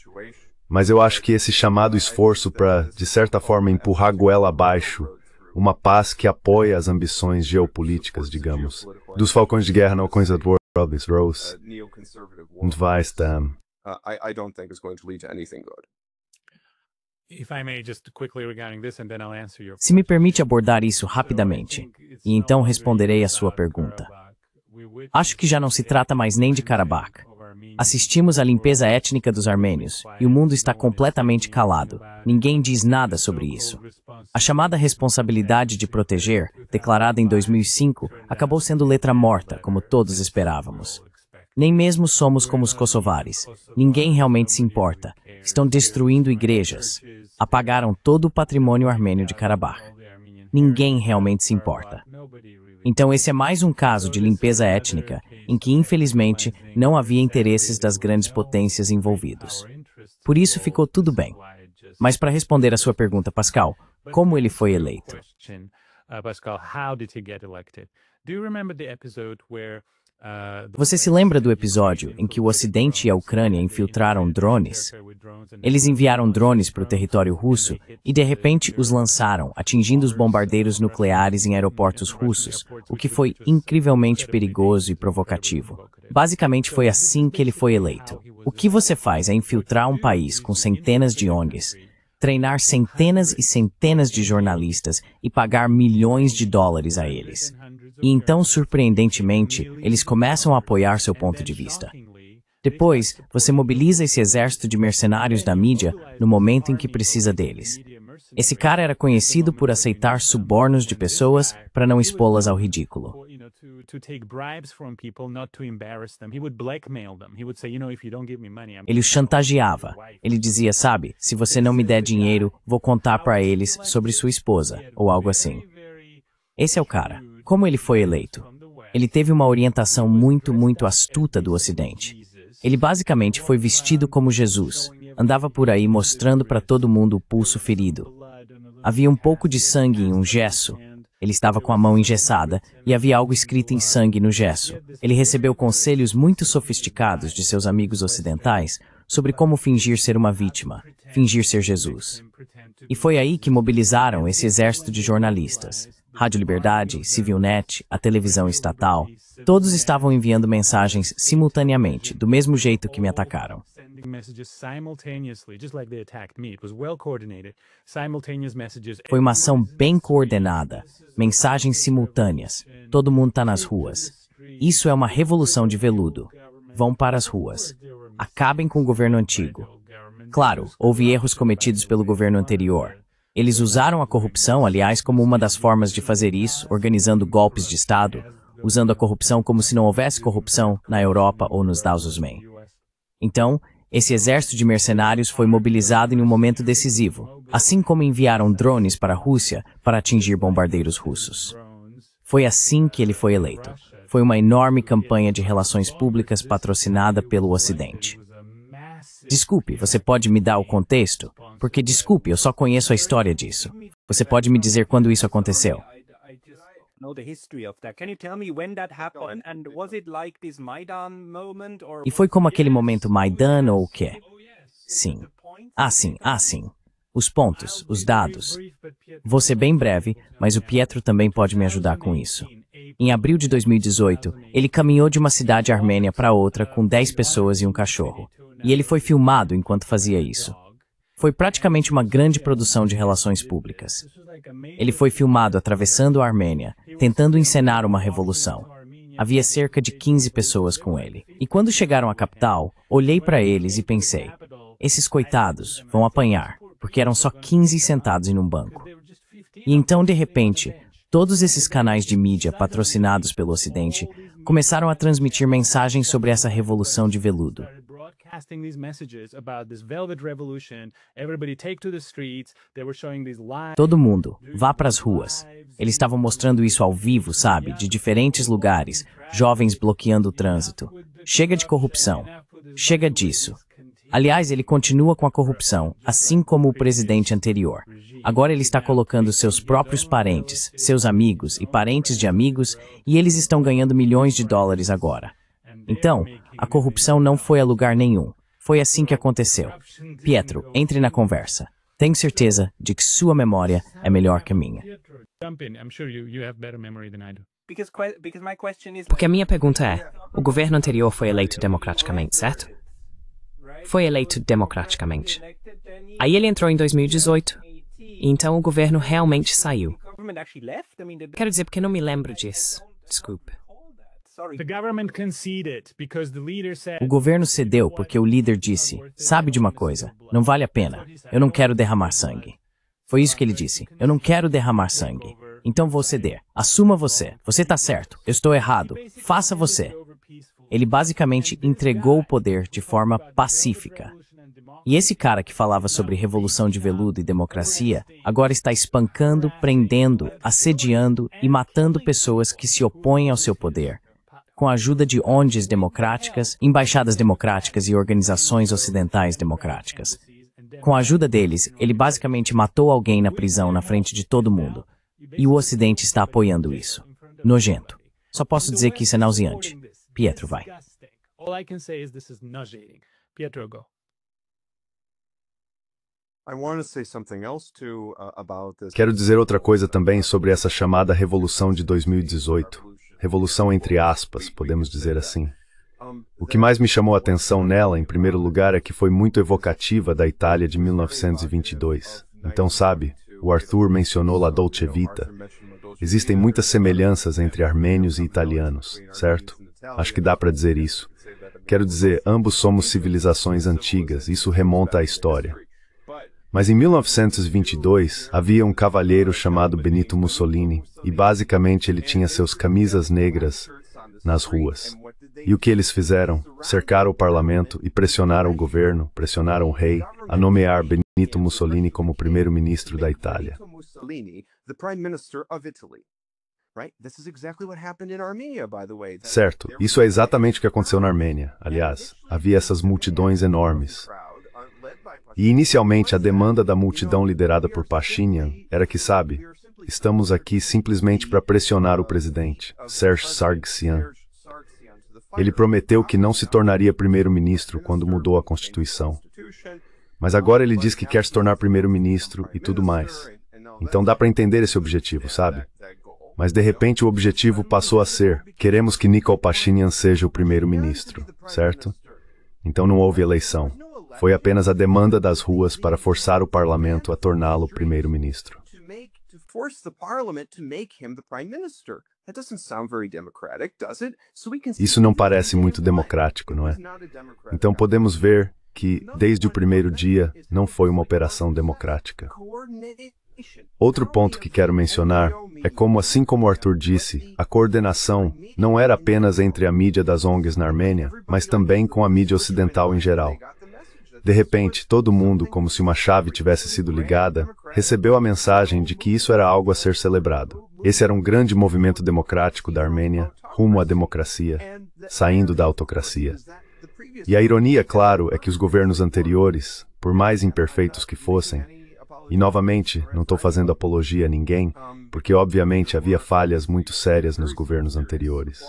Mas eu acho que esse chamado esforço para, de certa forma, empurrar a goela abaixo, uma paz que apoia as ambições geopolíticas, digamos, dos falcões de guerra não coisa do World Rose, und weiß dann. Se me permite abordar isso rapidamente, e então responderei a sua pergunta. Acho que já não se trata mais nem de Karabakh. Assistimos à limpeza étnica dos armênios, e o mundo está completamente calado. Ninguém diz nada sobre isso. A chamada responsabilidade de proteger, declarada em 2005, acabou sendo letra morta, como todos esperávamos. Nem mesmo somos como os kosovares. Ninguém realmente se importa. Estão destruindo igrejas. Apagaram todo o patrimônio armênio de Karabakh. Ninguém realmente se importa. Então esse é mais um caso de limpeza étnica, em que infelizmente não havia interesses das grandes potências envolvidos. Por isso ficou tudo bem. Mas para responder a sua pergunta, Pascal, como ele foi eleito? Você se lembra do episódio em que o Ocidente e a Ucrânia infiltraram drones? Eles enviaram drones para o território russo e, de repente, os lançaram, atingindo os bombardeiros nucleares em aeroportos russos, o que foi incrivelmente perigoso e provocativo. Basicamente foi assim que ele foi eleito. O que você faz é infiltrar um país com centenas de ONGs, treinar centenas e centenas de jornalistas e pagar milhões de dólares a eles. E então, surpreendentemente, eles começam a apoiar seu ponto de vista. Depois, você mobiliza esse exército de mercenários da mídia no momento em que precisa deles. Esse cara era conhecido por aceitar subornos de pessoas para não expô-las ao ridículo. Ele os chantageava. Ele dizia, sabe, se você não me der dinheiro, vou contar para eles sobre sua esposa, ou algo assim. Esse é o cara. Como ele foi eleito? Ele teve uma orientação muito astuta do Ocidente. Ele basicamente foi vestido como Jesus. Andava por aí mostrando para todo mundo o pulso ferido. Havia um pouco de sangue em um gesso. Ele estava com a mão engessada e havia algo escrito em sangue no gesso. Ele recebeu conselhos muito sofisticados de seus amigos ocidentais sobre como fingir ser uma vítima, fingir ser Jesus. E foi aí que mobilizaram esse exército de jornalistas. Rádio Liberdade, CivilNet, a televisão estatal, todos estavam enviando mensagens simultaneamente, do mesmo jeito que me atacaram. Foi uma ação bem coordenada, mensagens simultâneas, todo mundo está nas ruas. Isso é uma revolução de veludo. Vão para as ruas. Acabem com o governo antigo. Claro, houve erros cometidos pelo governo anterior. Eles usaram a corrupção, aliás, como uma das formas de fazer isso, organizando golpes de Estado, usando a corrupção como se não houvesse corrupção na Europa ou nos Dausman. Então, esse exército de mercenários foi mobilizado em um momento decisivo, assim como enviaram drones para a Rússia para atingir bombardeiros russos. Foi assim que ele foi eleito. Foi uma enorme campanha de relações públicas patrocinada pelo Ocidente. Desculpe, você pode me dar o contexto? Porque, desculpe, eu só conheço a história disso. Você pode me dizer quando isso aconteceu? E foi como aquele momento Maidan ou o quê? Sim. Sim. Os pontos, os dados. Vou ser bem breve, mas o Pietro também pode me ajudar com isso. Em abril de 2018, ele caminhou de uma cidade armênia para outra com 10 pessoas e um cachorro. E ele foi filmado enquanto fazia isso. Foi praticamente uma grande produção de relações públicas. Ele foi filmado atravessando a Armênia, tentando encenar uma revolução. Havia cerca de 15 pessoas com ele. E quando chegaram à capital, olhei para eles e pensei, esses coitados vão apanhar, porque eram só 15 sentados em um banco. E então, de repente, todos esses canais de mídia patrocinados pelo Ocidente começaram a transmitir mensagens sobre essa revolução de veludo. Todo mundo, vá para as ruas. Eles estavam mostrando isso ao vivo, sabe, de diferentes lugares, jovens bloqueando o trânsito. Chega de corrupção. Chega disso. Aliás, ele continua com a corrupção, assim como o presidente anterior. Agora ele está colocando seus próprios parentes, seus amigos e parentes de amigos, e eles estão ganhando milhões de dólares agora. Então, a corrupção não foi a lugar nenhum. Foi assim que aconteceu. Pietro, entre na conversa. Tenho certeza de que sua memória é melhor que a minha. Porque a minha pergunta é, o governo anterior foi eleito democraticamente, certo? Foi eleito democraticamente. Aí ele entrou em 2018, e então o governo realmente saiu. Quero dizer porque não me lembro disso. Desculpe. O governo cedeu porque o líder disse, sabe de uma coisa, não vale a pena, eu não quero derramar sangue. Foi isso que ele disse, eu não quero derramar sangue. Então vou ceder. Assuma você. Você está certo, eu estou errado. Faça você. Ele basicamente entregou o poder de forma pacífica. E esse cara que falava sobre revolução de veludo e democracia, agora está espancando, prendendo, assediando e matando pessoas que se opõem ao seu poder, com a ajuda de ONGs democráticas, embaixadas democráticas e organizações ocidentais democráticas. Com a ajuda deles, ele basicamente matou alguém na prisão na frente de todo mundo. E o Ocidente está apoiando isso. Nojento. Só posso dizer que isso é nauseante. Pietro, vai. Quero dizer outra coisa também sobre essa chamada Revolução de 2018. Revolução entre aspas, podemos dizer assim. O que mais me chamou a atenção nela, em primeiro lugar, é que foi muito evocativa da Itália de 1922. Então, sabe, o Arthur mencionou La Dolce Vita. Existem muitas semelhanças entre armênios e italianos, certo? Acho que dá para dizer isso. Quero dizer, ambos somos civilizações antigas, isso remonta à história. Mas em 1922, havia um cavalheiro chamado Benito Mussolini, e basicamente ele tinha seus camisas negras nas ruas. E o que eles fizeram? Cercaram o parlamento e pressionaram o governo, pressionaram o rei, a nomear Benito Mussolini como primeiro-ministro da Itália. Certo, isso é exatamente o que aconteceu na Armênia. Aliás, havia essas multidões enormes. E inicialmente a demanda da multidão liderada por Pashinyan era que, sabe, estamos aqui simplesmente para pressionar o presidente, Serge Sargsyan. Ele prometeu que não se tornaria primeiro-ministro quando mudou a Constituição. Mas agora ele diz que quer se tornar primeiro-ministro e tudo mais. Então dá para entender esse objetivo, sabe? Mas de repente o objetivo passou a ser: queremos que Nikol Pashinyan seja o primeiro-ministro, certo? Então não houve eleição. Foi apenas a demanda das ruas para forçar o parlamento a torná-lo primeiro-ministro. Isso não parece muito democrático, não é? Então podemos ver que, desde o primeiro dia, não foi uma operação democrática. Outro ponto que quero mencionar é como, assim como Arthur disse, a coordenação não era apenas entre a mídia das ONGs na Armênia, mas também com a mídia ocidental em geral. De repente, todo mundo, como se uma chave tivesse sido ligada, recebeu a mensagem de que isso era algo a ser celebrado. Esse era um grande movimento democrático da Armênia, rumo à democracia, saindo da autocracia. E a ironia, claro, é que os governos anteriores, por mais imperfeitos que fossem, e novamente, não estou fazendo apologia a ninguém, porque obviamente havia falhas muito sérias nos governos anteriores.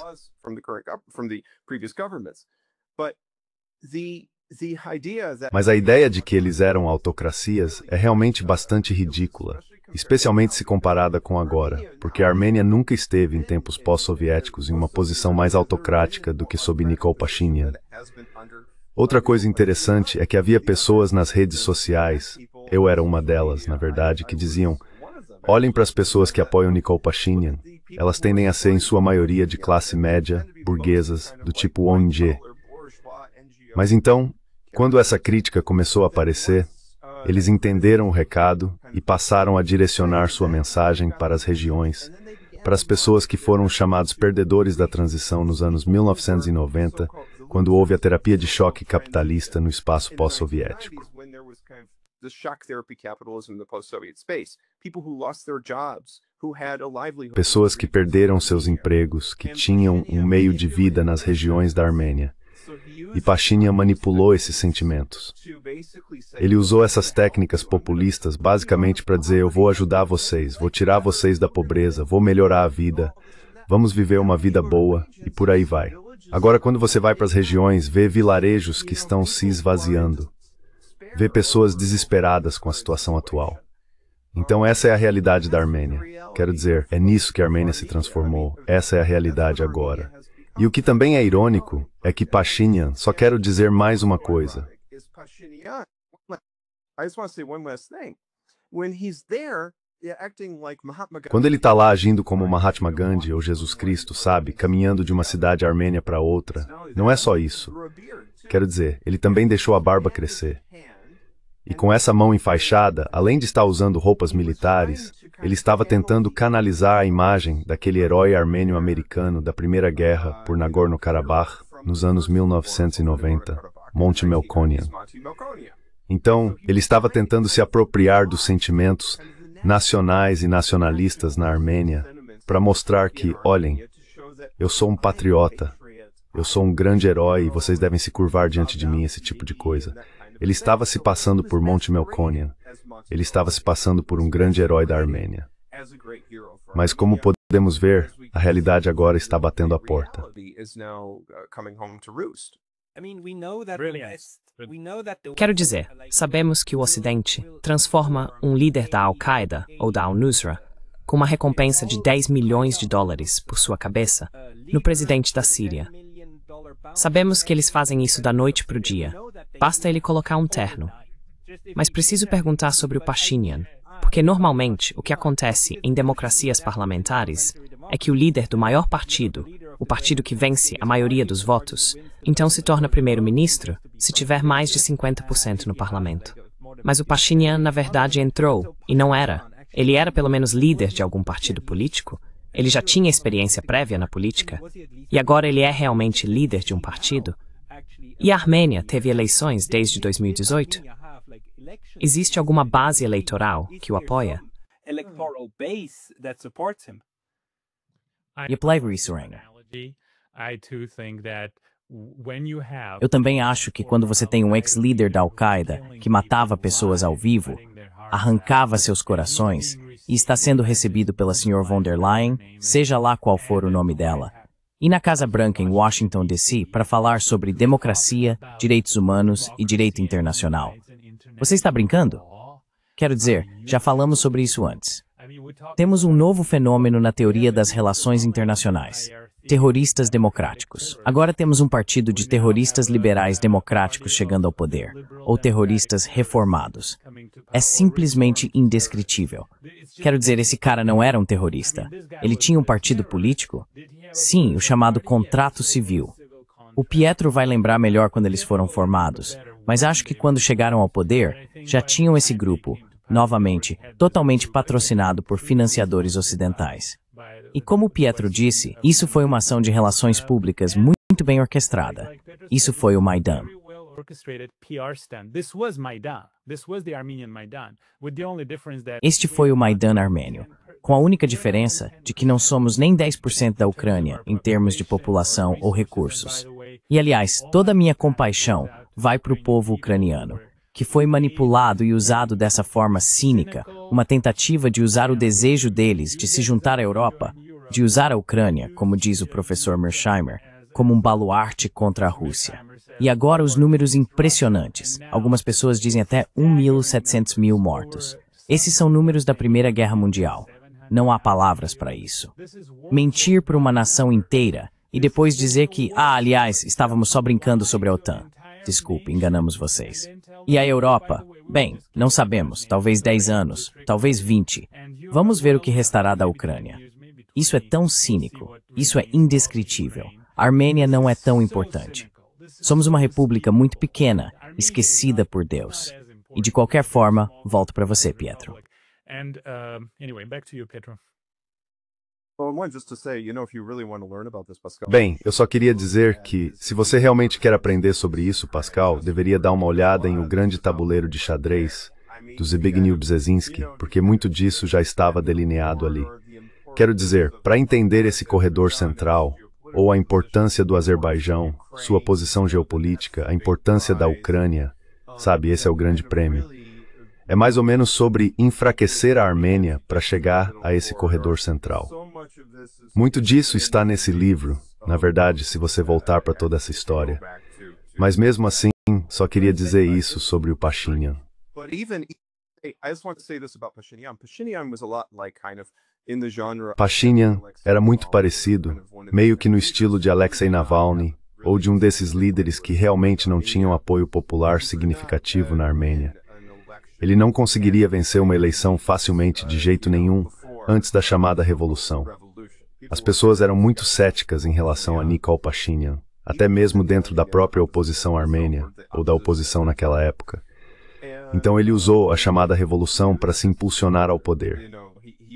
Mas a ideia de que eles eram autocracias é realmente bastante ridícula, especialmente se comparada com agora, porque a Armênia nunca esteve em tempos pós-soviéticos em uma posição mais autocrática do que sob Nikol Pashinyan. Outra coisa interessante é que havia pessoas nas redes sociais, eu era uma delas, na verdade, que diziam: olhem para as pessoas que apoiam Nikol Pashinyan, elas tendem a ser em sua maioria de classe média, burguesas, do tipo ONG. Mas então, quando essa crítica começou a aparecer, eles entenderam o recado e passaram a direcionar sua mensagem para as regiões, para as pessoas que foram chamados perdedores da transição nos anos 1990, quando houve a terapia de choque capitalista no espaço pós-soviético. Pessoas que perderam seus empregos, que tinham um meio de vida nas regiões da Armênia. E Pashinyan manipulou esses sentimentos. Ele usou essas técnicas populistas basicamente para dizer: eu vou ajudar vocês, vou tirar vocês da pobreza, vou melhorar a vida, vamos viver uma vida boa, e por aí vai. Agora, quando você vai para as regiões, vê vilarejos que estão se esvaziando. Vê pessoas desesperadas com a situação atual. Então essa é a realidade da Armênia. Quero dizer, é nisso que a Armênia se transformou. Essa é a realidade agora. E o que também é irônico é que Pashinyan, só quero dizer mais uma coisa. Quando ele está lá agindo como Mahatma Gandhi ou Jesus Cristo, sabe, caminhando de uma cidade armênia para outra, não é só isso. Quero dizer, ele também deixou a barba crescer. E com essa mão enfaixada, além de estar usando roupas militares, ele estava tentando canalizar a imagem daquele herói armênio-americano da Primeira Guerra por Nagorno-Karabakh nos anos 1990, Monte Melkonian. Então, ele estava tentando se apropriar dos sentimentos nacionais e nacionalistas na Armênia para mostrar que, olhem, eu sou um patriota, eu sou um grande herói e vocês devem se curvar diante de mim, esse tipo de coisa. Ele estava se passando por Monte Melkonian. Ele estava se passando por um grande herói da Armênia. Mas como podemos ver, a realidade agora está batendo à porta. Quero dizer, sabemos que o Ocidente transforma um líder da Al-Qaeda ou da Al-Nusra com uma recompensa de $10 milhões por sua cabeça no presidente da Síria. Sabemos que eles fazem isso da noite para o dia. Basta ele colocar um terno. Mas preciso perguntar sobre o Pashinyan, porque normalmente o que acontece em democracias parlamentares é que o líder do maior partido, o partido que vence a maioria dos votos, então se torna primeiro-ministro se tiver mais de 50% no parlamento. Mas o Pashinyan, na verdade, entrou, e não era. Ele era pelo menos líder de algum partido político. Ele já tinha experiência prévia na política. E agora ele é realmente líder de um partido. E a Armênia teve eleições desde 2018? Existe alguma base eleitoral que o apoia? E aplaudo isso, Rainer. Eu também acho que quando você tem um ex-líder da Al-Qaeda que matava pessoas ao vivo, arrancava seus corações e está sendo recebido pela Sra. von der Leyen, seja lá qual for o nome dela, e na Casa Branca em Washington, D.C., para falar sobre democracia, direitos humanos e direito internacional. Você está brincando? Quero dizer, já falamos sobre isso antes. Temos um novo fenômeno na teoria das relações internacionais. Terroristas democráticos. Agora temos um partido de terroristas liberais democráticos chegando ao poder, ou terroristas reformados. É simplesmente indescritível. Quero dizer, esse cara não era um terrorista. Ele tinha um partido político? Sim, o chamado contrato civil. O Pietro vai lembrar melhor quando eles foram formados, mas acho que quando chegaram ao poder, já tinham esse grupo, novamente, totalmente patrocinado por financiadores ocidentais. E como o Pietro disse, isso foi uma ação de relações públicas muito bem orquestrada. Isso foi o Maidan. Este foi o Maidan armênio, com a única diferença de que não somos nem 10% da Ucrânia em termos de população ou recursos. E, aliás, toda a minha compaixão vai para o povo ucraniano, que foi manipulado e usado dessa forma cínica, uma tentativa de usar o desejo deles de se juntar à Europa, de usar a Ucrânia, como diz o professor Mersheimer, como um baluarte contra a Rússia. E agora os números impressionantes. Algumas pessoas dizem até 1.700.000 mortos. Esses são números da Primeira Guerra Mundial. Não há palavras para isso. Mentir para uma nação inteira e depois dizer que, aliás, estávamos só brincando sobre a OTAN. Desculpe, enganamos vocês. E a Europa? Bem, não sabemos, talvez 10 anos, talvez 20. Vamos ver o que restará da Ucrânia. Isso é tão cínico, isso é indescritível. A Armênia não é tão importante. Somos uma república muito pequena, esquecida por Deus. E de qualquer forma, volto para você, Pietro. Bem, eu só queria dizer que, se você realmente quer aprender sobre isso, Pascal, deveria dar uma olhada em O Grande Tabuleiro de Xadrez, do Zbigniew Brzezinski, porque muito disso já estava delineado ali. Quero dizer, para entender esse corredor central, ou a importância do Azerbaijão, sua posição geopolítica, a importância da Ucrânia, sabe, esse é o grande prêmio. É mais ou menos sobre enfraquecer a Armênia para chegar a esse corredor central. Muito disso está nesse livro, na verdade, se você voltar para toda essa história. Mas mesmo assim, só queria dizer isso sobre o Pashinyan. Pashinyan era muito parecido, meio que no estilo de Alexei Navalny, ou de um desses líderes que realmente não tinham apoio popular significativo na Armênia. Ele não conseguiria vencer uma eleição facilmente de jeito nenhum antes da chamada Revolução. As pessoas eram muito céticas em relação a Nikol Pashinyan, até mesmo dentro da própria oposição armênia, ou da oposição naquela época. Então ele usou a chamada Revolução para se impulsionar ao poder.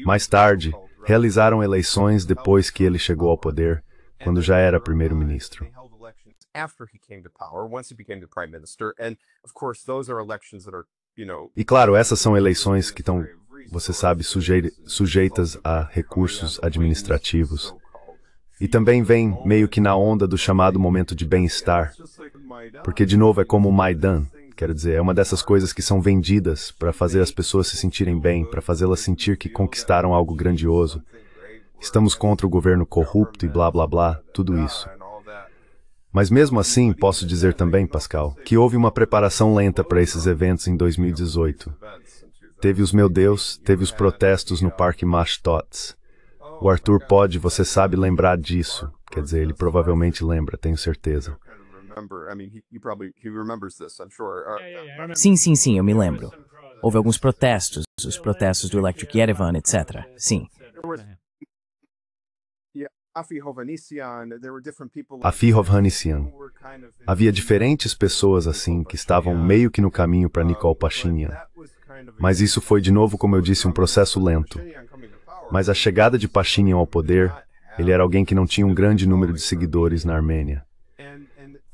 Mais tarde, realizaram eleições depois que ele chegou ao poder, quando já era primeiro-ministro. E claro, essas são eleições que estão, você sabe, sujeitas a recursos administrativos. E também vem meio que na onda do chamado momento de bem-estar. Porque, de novo, é como o Maidan. Quero dizer, é uma dessas coisas que são vendidas para fazer as pessoas se sentirem bem, para fazê-las sentir que conquistaram algo grandioso. Estamos contra o governo corrupto e blá blá blá, tudo isso. Mas mesmo assim, posso dizer também, Pascal, que houve uma preparação lenta para esses eventos em 2018. Teve os Meu Deus, teve os protestos no Parque Mashtots. O Arthur pode, você sabe, lembrar disso. Quer dizer, ele provavelmente lembra, tenho certeza. Sim, eu me lembro. Houve alguns protestos, os protestos do Electric Yerevan, etc. Sim. Afi Hovhannissian. Havia diferentes pessoas assim que estavam meio que no caminho para Nikol Pashinyan. Mas isso foi, de novo, como eu disse, um processo lento. Mas a chegada de Pashinyan ao poder, ele era alguém que não tinha um grande número de seguidores na Armênia.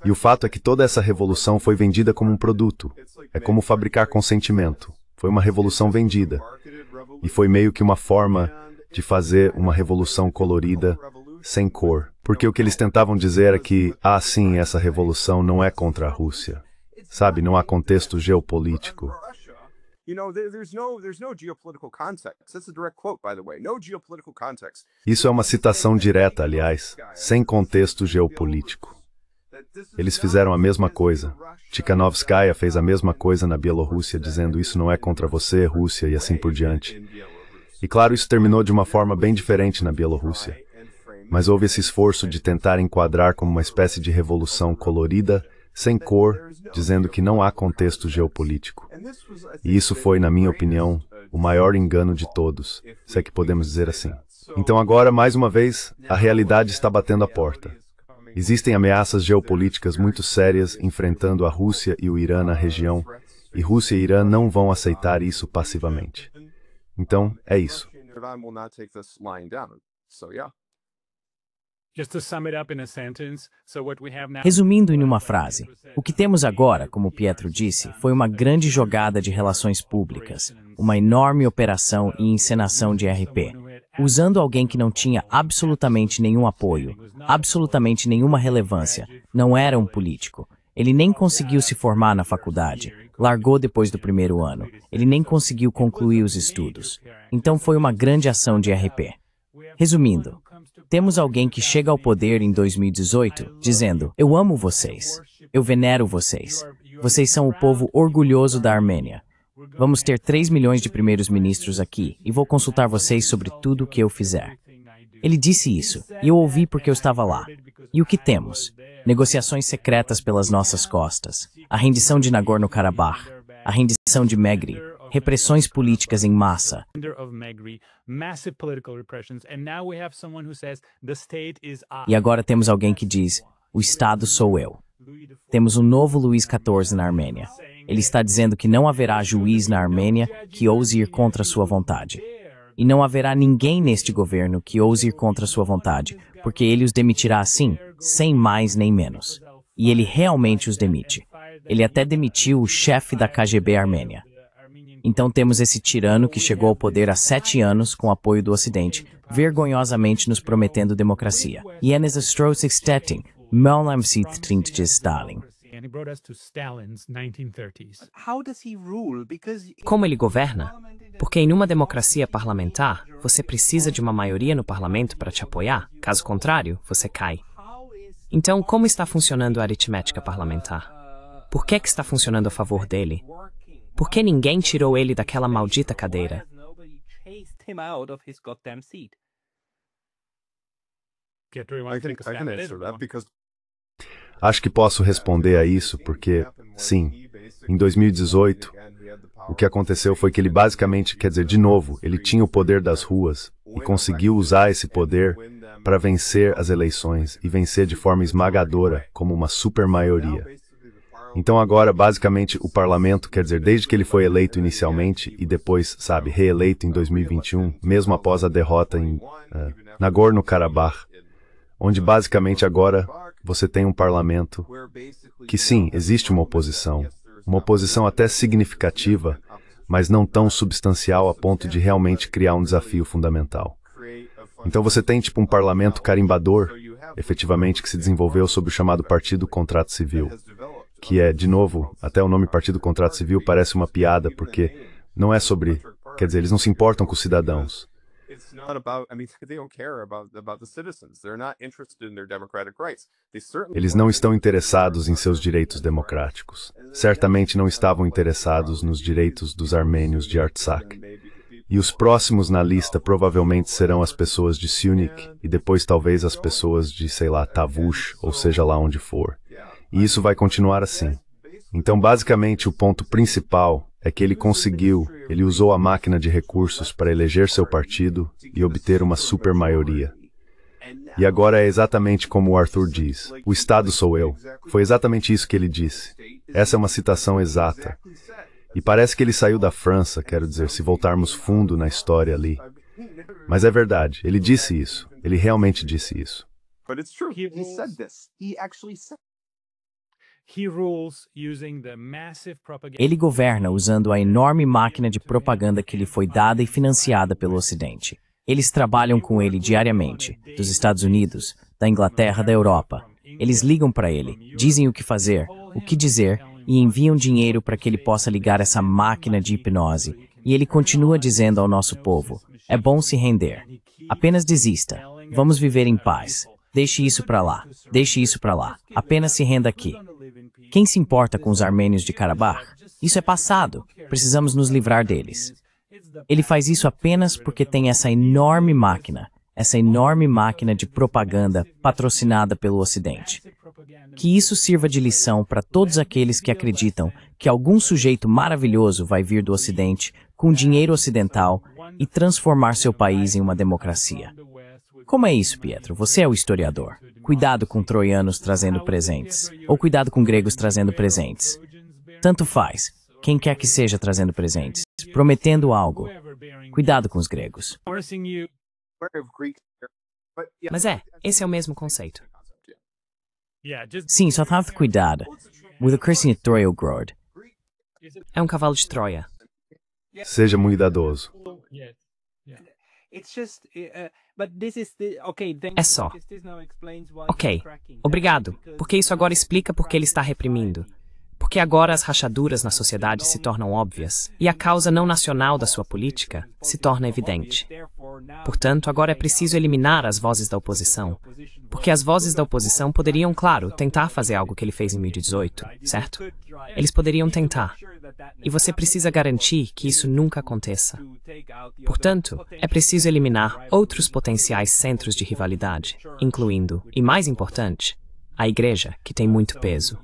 E o fato é que toda essa revolução foi vendida como um produto. É como fabricar consentimento. Foi uma revolução vendida. E foi meio que uma forma de fazer uma revolução colorida, sem cor. Porque o que eles tentavam dizer é que, sim, essa revolução não é contra a Rússia. Sabe, não há contexto geopolítico. Isso é uma citação direta, aliás, sem contexto geopolítico. Eles fizeram a mesma coisa. Tikhanovskaya fez a mesma coisa na Bielorrússia, dizendo isso não é contra você, Rússia, e assim por diante. E claro, isso terminou de uma forma bem diferente na Bielorrússia. Mas houve esse esforço de tentar enquadrar como uma espécie de revolução colorida, sem cor, dizendo que não há contexto geopolítico. E isso foi, na minha opinião, o maior engano de todos, se é que podemos dizer assim. Então agora, mais uma vez, a realidade está batendo a porta. Existem ameaças geopolíticas muito sérias enfrentando a Rússia e o Irã na região, e Rússia e Irã não vão aceitar isso passivamente. Então, é isso. Resumindo em uma frase, o que temos agora, como Pietro disse, foi uma grande jogada de relações públicas, uma enorme operação e encenação de RP, usando alguém que não tinha absolutamente nenhum apoio, absolutamente nenhuma relevância, não era um político. Ele nem conseguiu se formar na faculdade, largou depois do primeiro ano, ele nem conseguiu concluir os estudos. Então foi uma grande ação de RP. Resumindo, temos alguém que chega ao poder em 2018, dizendo, eu amo vocês, eu venero vocês, vocês são o povo orgulhoso da Armênia. Vamos ter 3 milhões de primeiros ministros aqui e vou consultar vocês sobre tudo o que eu fizer. Ele disse isso, e eu ouvi porque eu estava lá. E o que temos? Negociações secretas pelas nossas costas, a rendição de Nagorno-Karabakh, a rendição de Megri, repressões políticas em massa. E agora temos alguém que diz, o Estado sou eu. Temos um novo Luís XIV na Armênia. Ele está dizendo que não haverá juiz na Armênia que ouse ir contra sua vontade. E não haverá ninguém neste governo que ouse ir contra sua vontade, porque ele os demitirá assim, sem mais nem menos. E ele realmente os demite. Ele até demitiu o chefe da KGB Armênia. Então temos esse tirano que chegou ao poder há 7 anos com apoio do Ocidente, vergonhosamente nos prometendo democracia. Jens Strauss-Stettin, de Stalin. Como ele governa? Porque em uma democracia parlamentar, você precisa de uma maioria no parlamento para te apoiar, caso contrário, você cai. Então, como está funcionando a aritmética parlamentar? Por que está funcionando a favor dele? Por que ninguém tirou ele daquela maldita cadeira? Acho que posso responder a isso porque, sim, em 2018, o que aconteceu foi que ele basicamente, quer dizer, de novo, ele tinha o poder das ruas e conseguiu usar esse poder para vencer as eleições e vencer de forma esmagadora, como uma supermaioria. Então agora, basicamente, o parlamento, quer dizer, desde que ele foi eleito inicialmente e depois, sabe, reeleito em 2021, mesmo após a derrota em Nagorno-Karabakh, onde basicamente agora você tem um parlamento que sim, existe uma oposição até significativa, mas não tão substancial a ponto de realmente criar um desafio fundamental. Então você tem tipo um parlamento carimbador, efetivamente, que se desenvolveu sob o chamado Partido Contrato Civil, que é, de novo, até o nome Partido Contrato Civil parece uma piada, porque não é sobre, quer dizer, eles não se importam com os cidadãos. Eles não estão interessados em seus direitos democráticos. Certamente não estavam interessados nos direitos dos armênios de Artsakh. E os próximos na lista provavelmente serão as pessoas de Syunik e depois talvez as pessoas de, sei lá, Tavush, ou seja lá onde for. E isso vai continuar assim. Então, basicamente, o ponto principal é que ele usou a máquina de recursos para eleger seu partido e obter uma supermaioria. E agora é exatamente como o Arthur diz. O Estado sou eu. Foi exatamente isso que ele disse. Essa é uma citação exata. E parece que ele saiu da França, quero dizer, se voltarmos fundo na história ali. Mas é verdade, ele disse isso. Ele realmente disse isso. Ele governa usando a enorme máquina de propaganda que lhe foi dada e financiada pelo Ocidente. Eles trabalham com ele diariamente, dos Estados Unidos, da Inglaterra, da Europa. Eles ligam para ele, dizem o que fazer, o que dizer e enviam dinheiro para que ele possa ligar essa máquina de hipnose. E ele continua dizendo ao nosso povo, é bom se render. Apenas desista. Vamos viver em paz. Deixe isso para lá. Deixe isso para lá. Apenas se renda aqui. Quem se importa com os armênios de Karabakh? Isso é passado. Precisamos nos livrar deles. Ele faz isso apenas porque tem essa enorme máquina de propaganda patrocinada pelo Ocidente. Que isso sirva de lição para todos aqueles que acreditam que algum sujeito maravilhoso vai vir do Ocidente com dinheiro ocidental e transformar seu país em uma democracia. Como é isso, Pietro? Você é o historiador. Cuidado com troianos trazendo presentes, ou cuidado com gregos trazendo presentes. Tanto faz, quem quer que seja trazendo presentes, prometendo algo. Cuidado com os gregos. Mas esse é o mesmo conceito. Sim, só tava cuidado. With a Christian Troia Grord. É um cavalo de Troia. Seja muito cuidadoso. É só. Ok, obrigado, porque isso agora explica por que ele está reprimindo. Porque agora as rachaduras na sociedade se tornam óbvias e a causa não nacional da sua política se torna evidente. Portanto, agora é preciso eliminar as vozes da oposição, porque as vozes da oposição poderiam, claro, tentar fazer algo que ele fez em 2018, certo? Eles poderiam tentar. E você precisa garantir que isso nunca aconteça. Portanto, é preciso eliminar outros potenciais centros de rivalidade, incluindo, e mais importante, a igreja, que tem muito peso.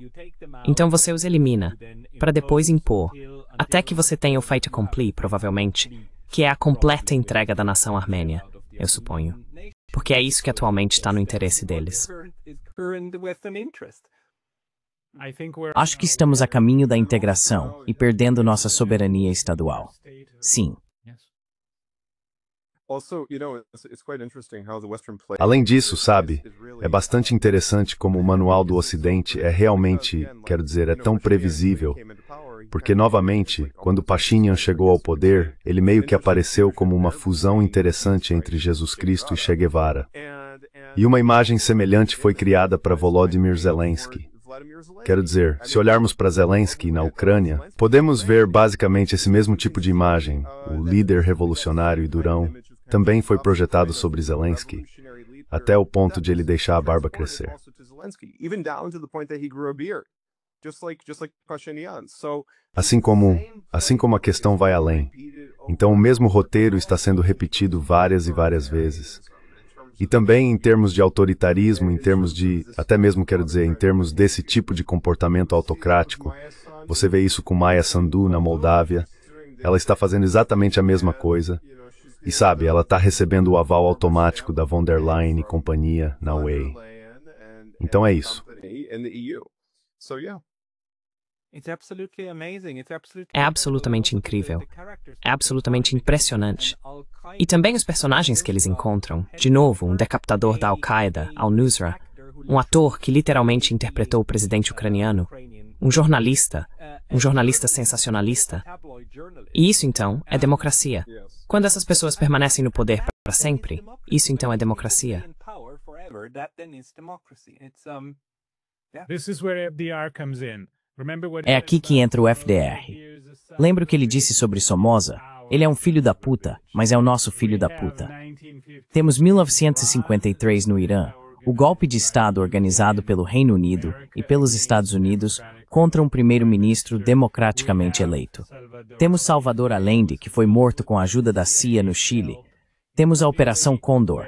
Então você os elimina, para depois impor, até que você tenha o fait accompli, provavelmente, que é a completa entrega da nação armênia, eu suponho. Porque é isso que atualmente está no interesse deles. Acho que estamos a caminho da integração e perdendo nossa soberania estadual. Sim. Além disso, sabe, é bastante interessante como o manual do Ocidente é realmente, quero dizer, é tão previsível, porque, novamente, quando Pashinyan chegou ao poder, ele meio que apareceu como uma fusão interessante entre Jesus Cristo e Che Guevara. E uma imagem semelhante foi criada para Volodymyr Zelensky. Quero dizer, se olharmos para Zelensky na Ucrânia, podemos ver basicamente esse mesmo tipo de imagem, o líder revolucionário e durão, também foi projetado sobre Zelensky, até o ponto de ele deixar a barba crescer. Assim como a questão vai além. Então o mesmo roteiro está sendo repetido várias e várias vezes. E também em termos de autoritarismo, em termos de, até mesmo quero dizer, em termos desse tipo de comportamento autocrático, você vê isso com Maia Sandu na Moldávia, ela está fazendo exatamente a mesma coisa. E sabe, ela está recebendo o aval automático da von der Leyen e companhia na UE. Então é isso. É absolutamente incrível. É absolutamente impressionante. E também os personagens que eles encontram. De novo, um decapitador da Al-Qaeda, Al-Nusra, um ator que literalmente interpretou o presidente ucraniano, um jornalista sensacionalista. E isso, então, é democracia. Quando essas pessoas permanecem no poder para sempre, isso, então, é democracia. É aqui que entra o FDR. Lembra o que ele disse sobre Somoza? Ele é um filho da puta, mas é o nosso filho da puta. Temos 1953 no Irã, o golpe de Estado organizado pelo Reino Unido e pelos Estados Unidos contra um primeiro-ministro democraticamente eleito. Temos Salvador Allende, que foi morto com a ajuda da CIA no Chile. Temos a Operação Condor.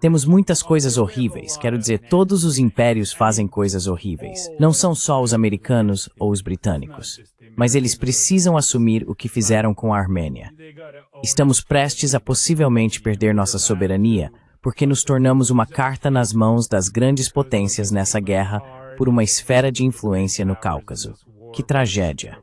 Temos muitas coisas horríveis, quero dizer, todos os impérios fazem coisas horríveis. Não são só os americanos ou os britânicos. Mas eles precisam assumir o que fizeram com a Armênia. Estamos prestes a possivelmente perder nossa soberania, porque nos tornamos uma carta nas mãos das grandes potências nessa guerra por uma esfera de influência no Cáucaso. Que tragédia.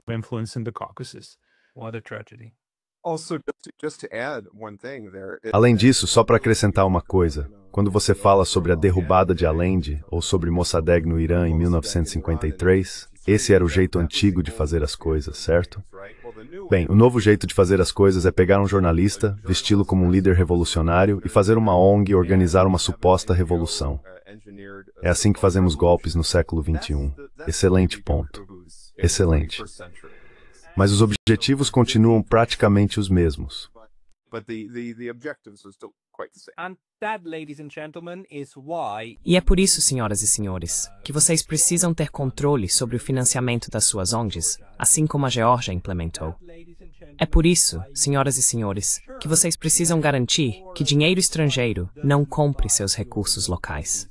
Além disso, só para acrescentar uma coisa, quando você fala sobre a derrubada de Allende ou sobre Mossadegh no Irã em 1953, esse era o jeito antigo de fazer as coisas, certo? Bem, o novo jeito de fazer as coisas é pegar um jornalista, vesti-lo como um líder revolucionário e fazer uma ONG e organizar uma suposta revolução. É assim que fazemos golpes no século XXI. Excelente ponto. Excelente. Mas os objetivos continuam praticamente os mesmos. E é por isso, senhoras e senhores, que vocês precisam ter controle sobre o financiamento das suas ONGs, assim como a Geórgia implementou. É por isso, senhoras e senhores, que vocês precisam garantir que dinheiro estrangeiro não compre seus recursos locais.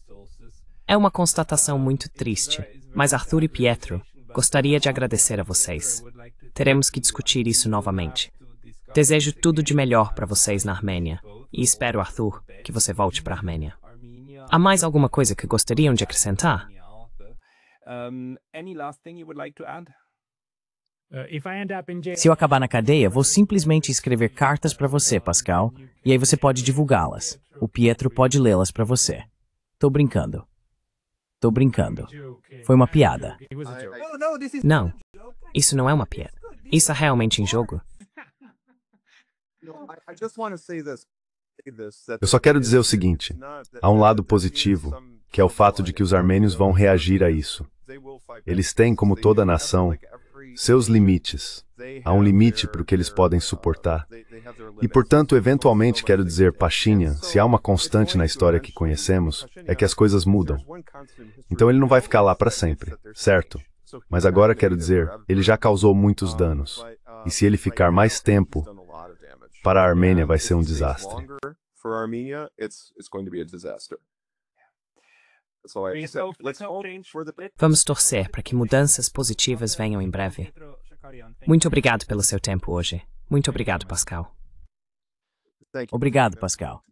É uma constatação muito triste, mas Arthur e Pietro gostaria de agradecer a vocês. Teremos que discutir isso novamente. Desejo tudo de melhor para vocês na Armênia, e espero, Arthur, que você volte para a Armênia. Há mais alguma coisa que gostariam de acrescentar? Se eu acabar na cadeia, vou simplesmente escrever cartas para você, Pascal, e aí você pode divulgá-las. O Pietro pode lê-las para você. Tô brincando. Tô brincando. Foi uma piada. Não, isso não é uma piada. Isso é realmente em jogo. Eu só quero dizer o seguinte, há um lado positivo, que é o fato de que os armênios vão reagir a isso. Eles têm, como toda nação, seus limites. Há um limite para o que eles podem suportar. E, portanto, eventualmente, quero dizer, Pashinyan, se há uma constante na história que conhecemos, é que as coisas mudam. Então ele não vai ficar lá para sempre, certo? Mas agora quero dizer, ele já causou muitos danos. E se ele ficar mais tempo, para a Armênia vai ser um desastre. Vamos torcer para que mudanças positivas venham em breve. Muito obrigado pelo seu tempo hoje. Muito obrigado, Pascal. Obrigado, Pascal.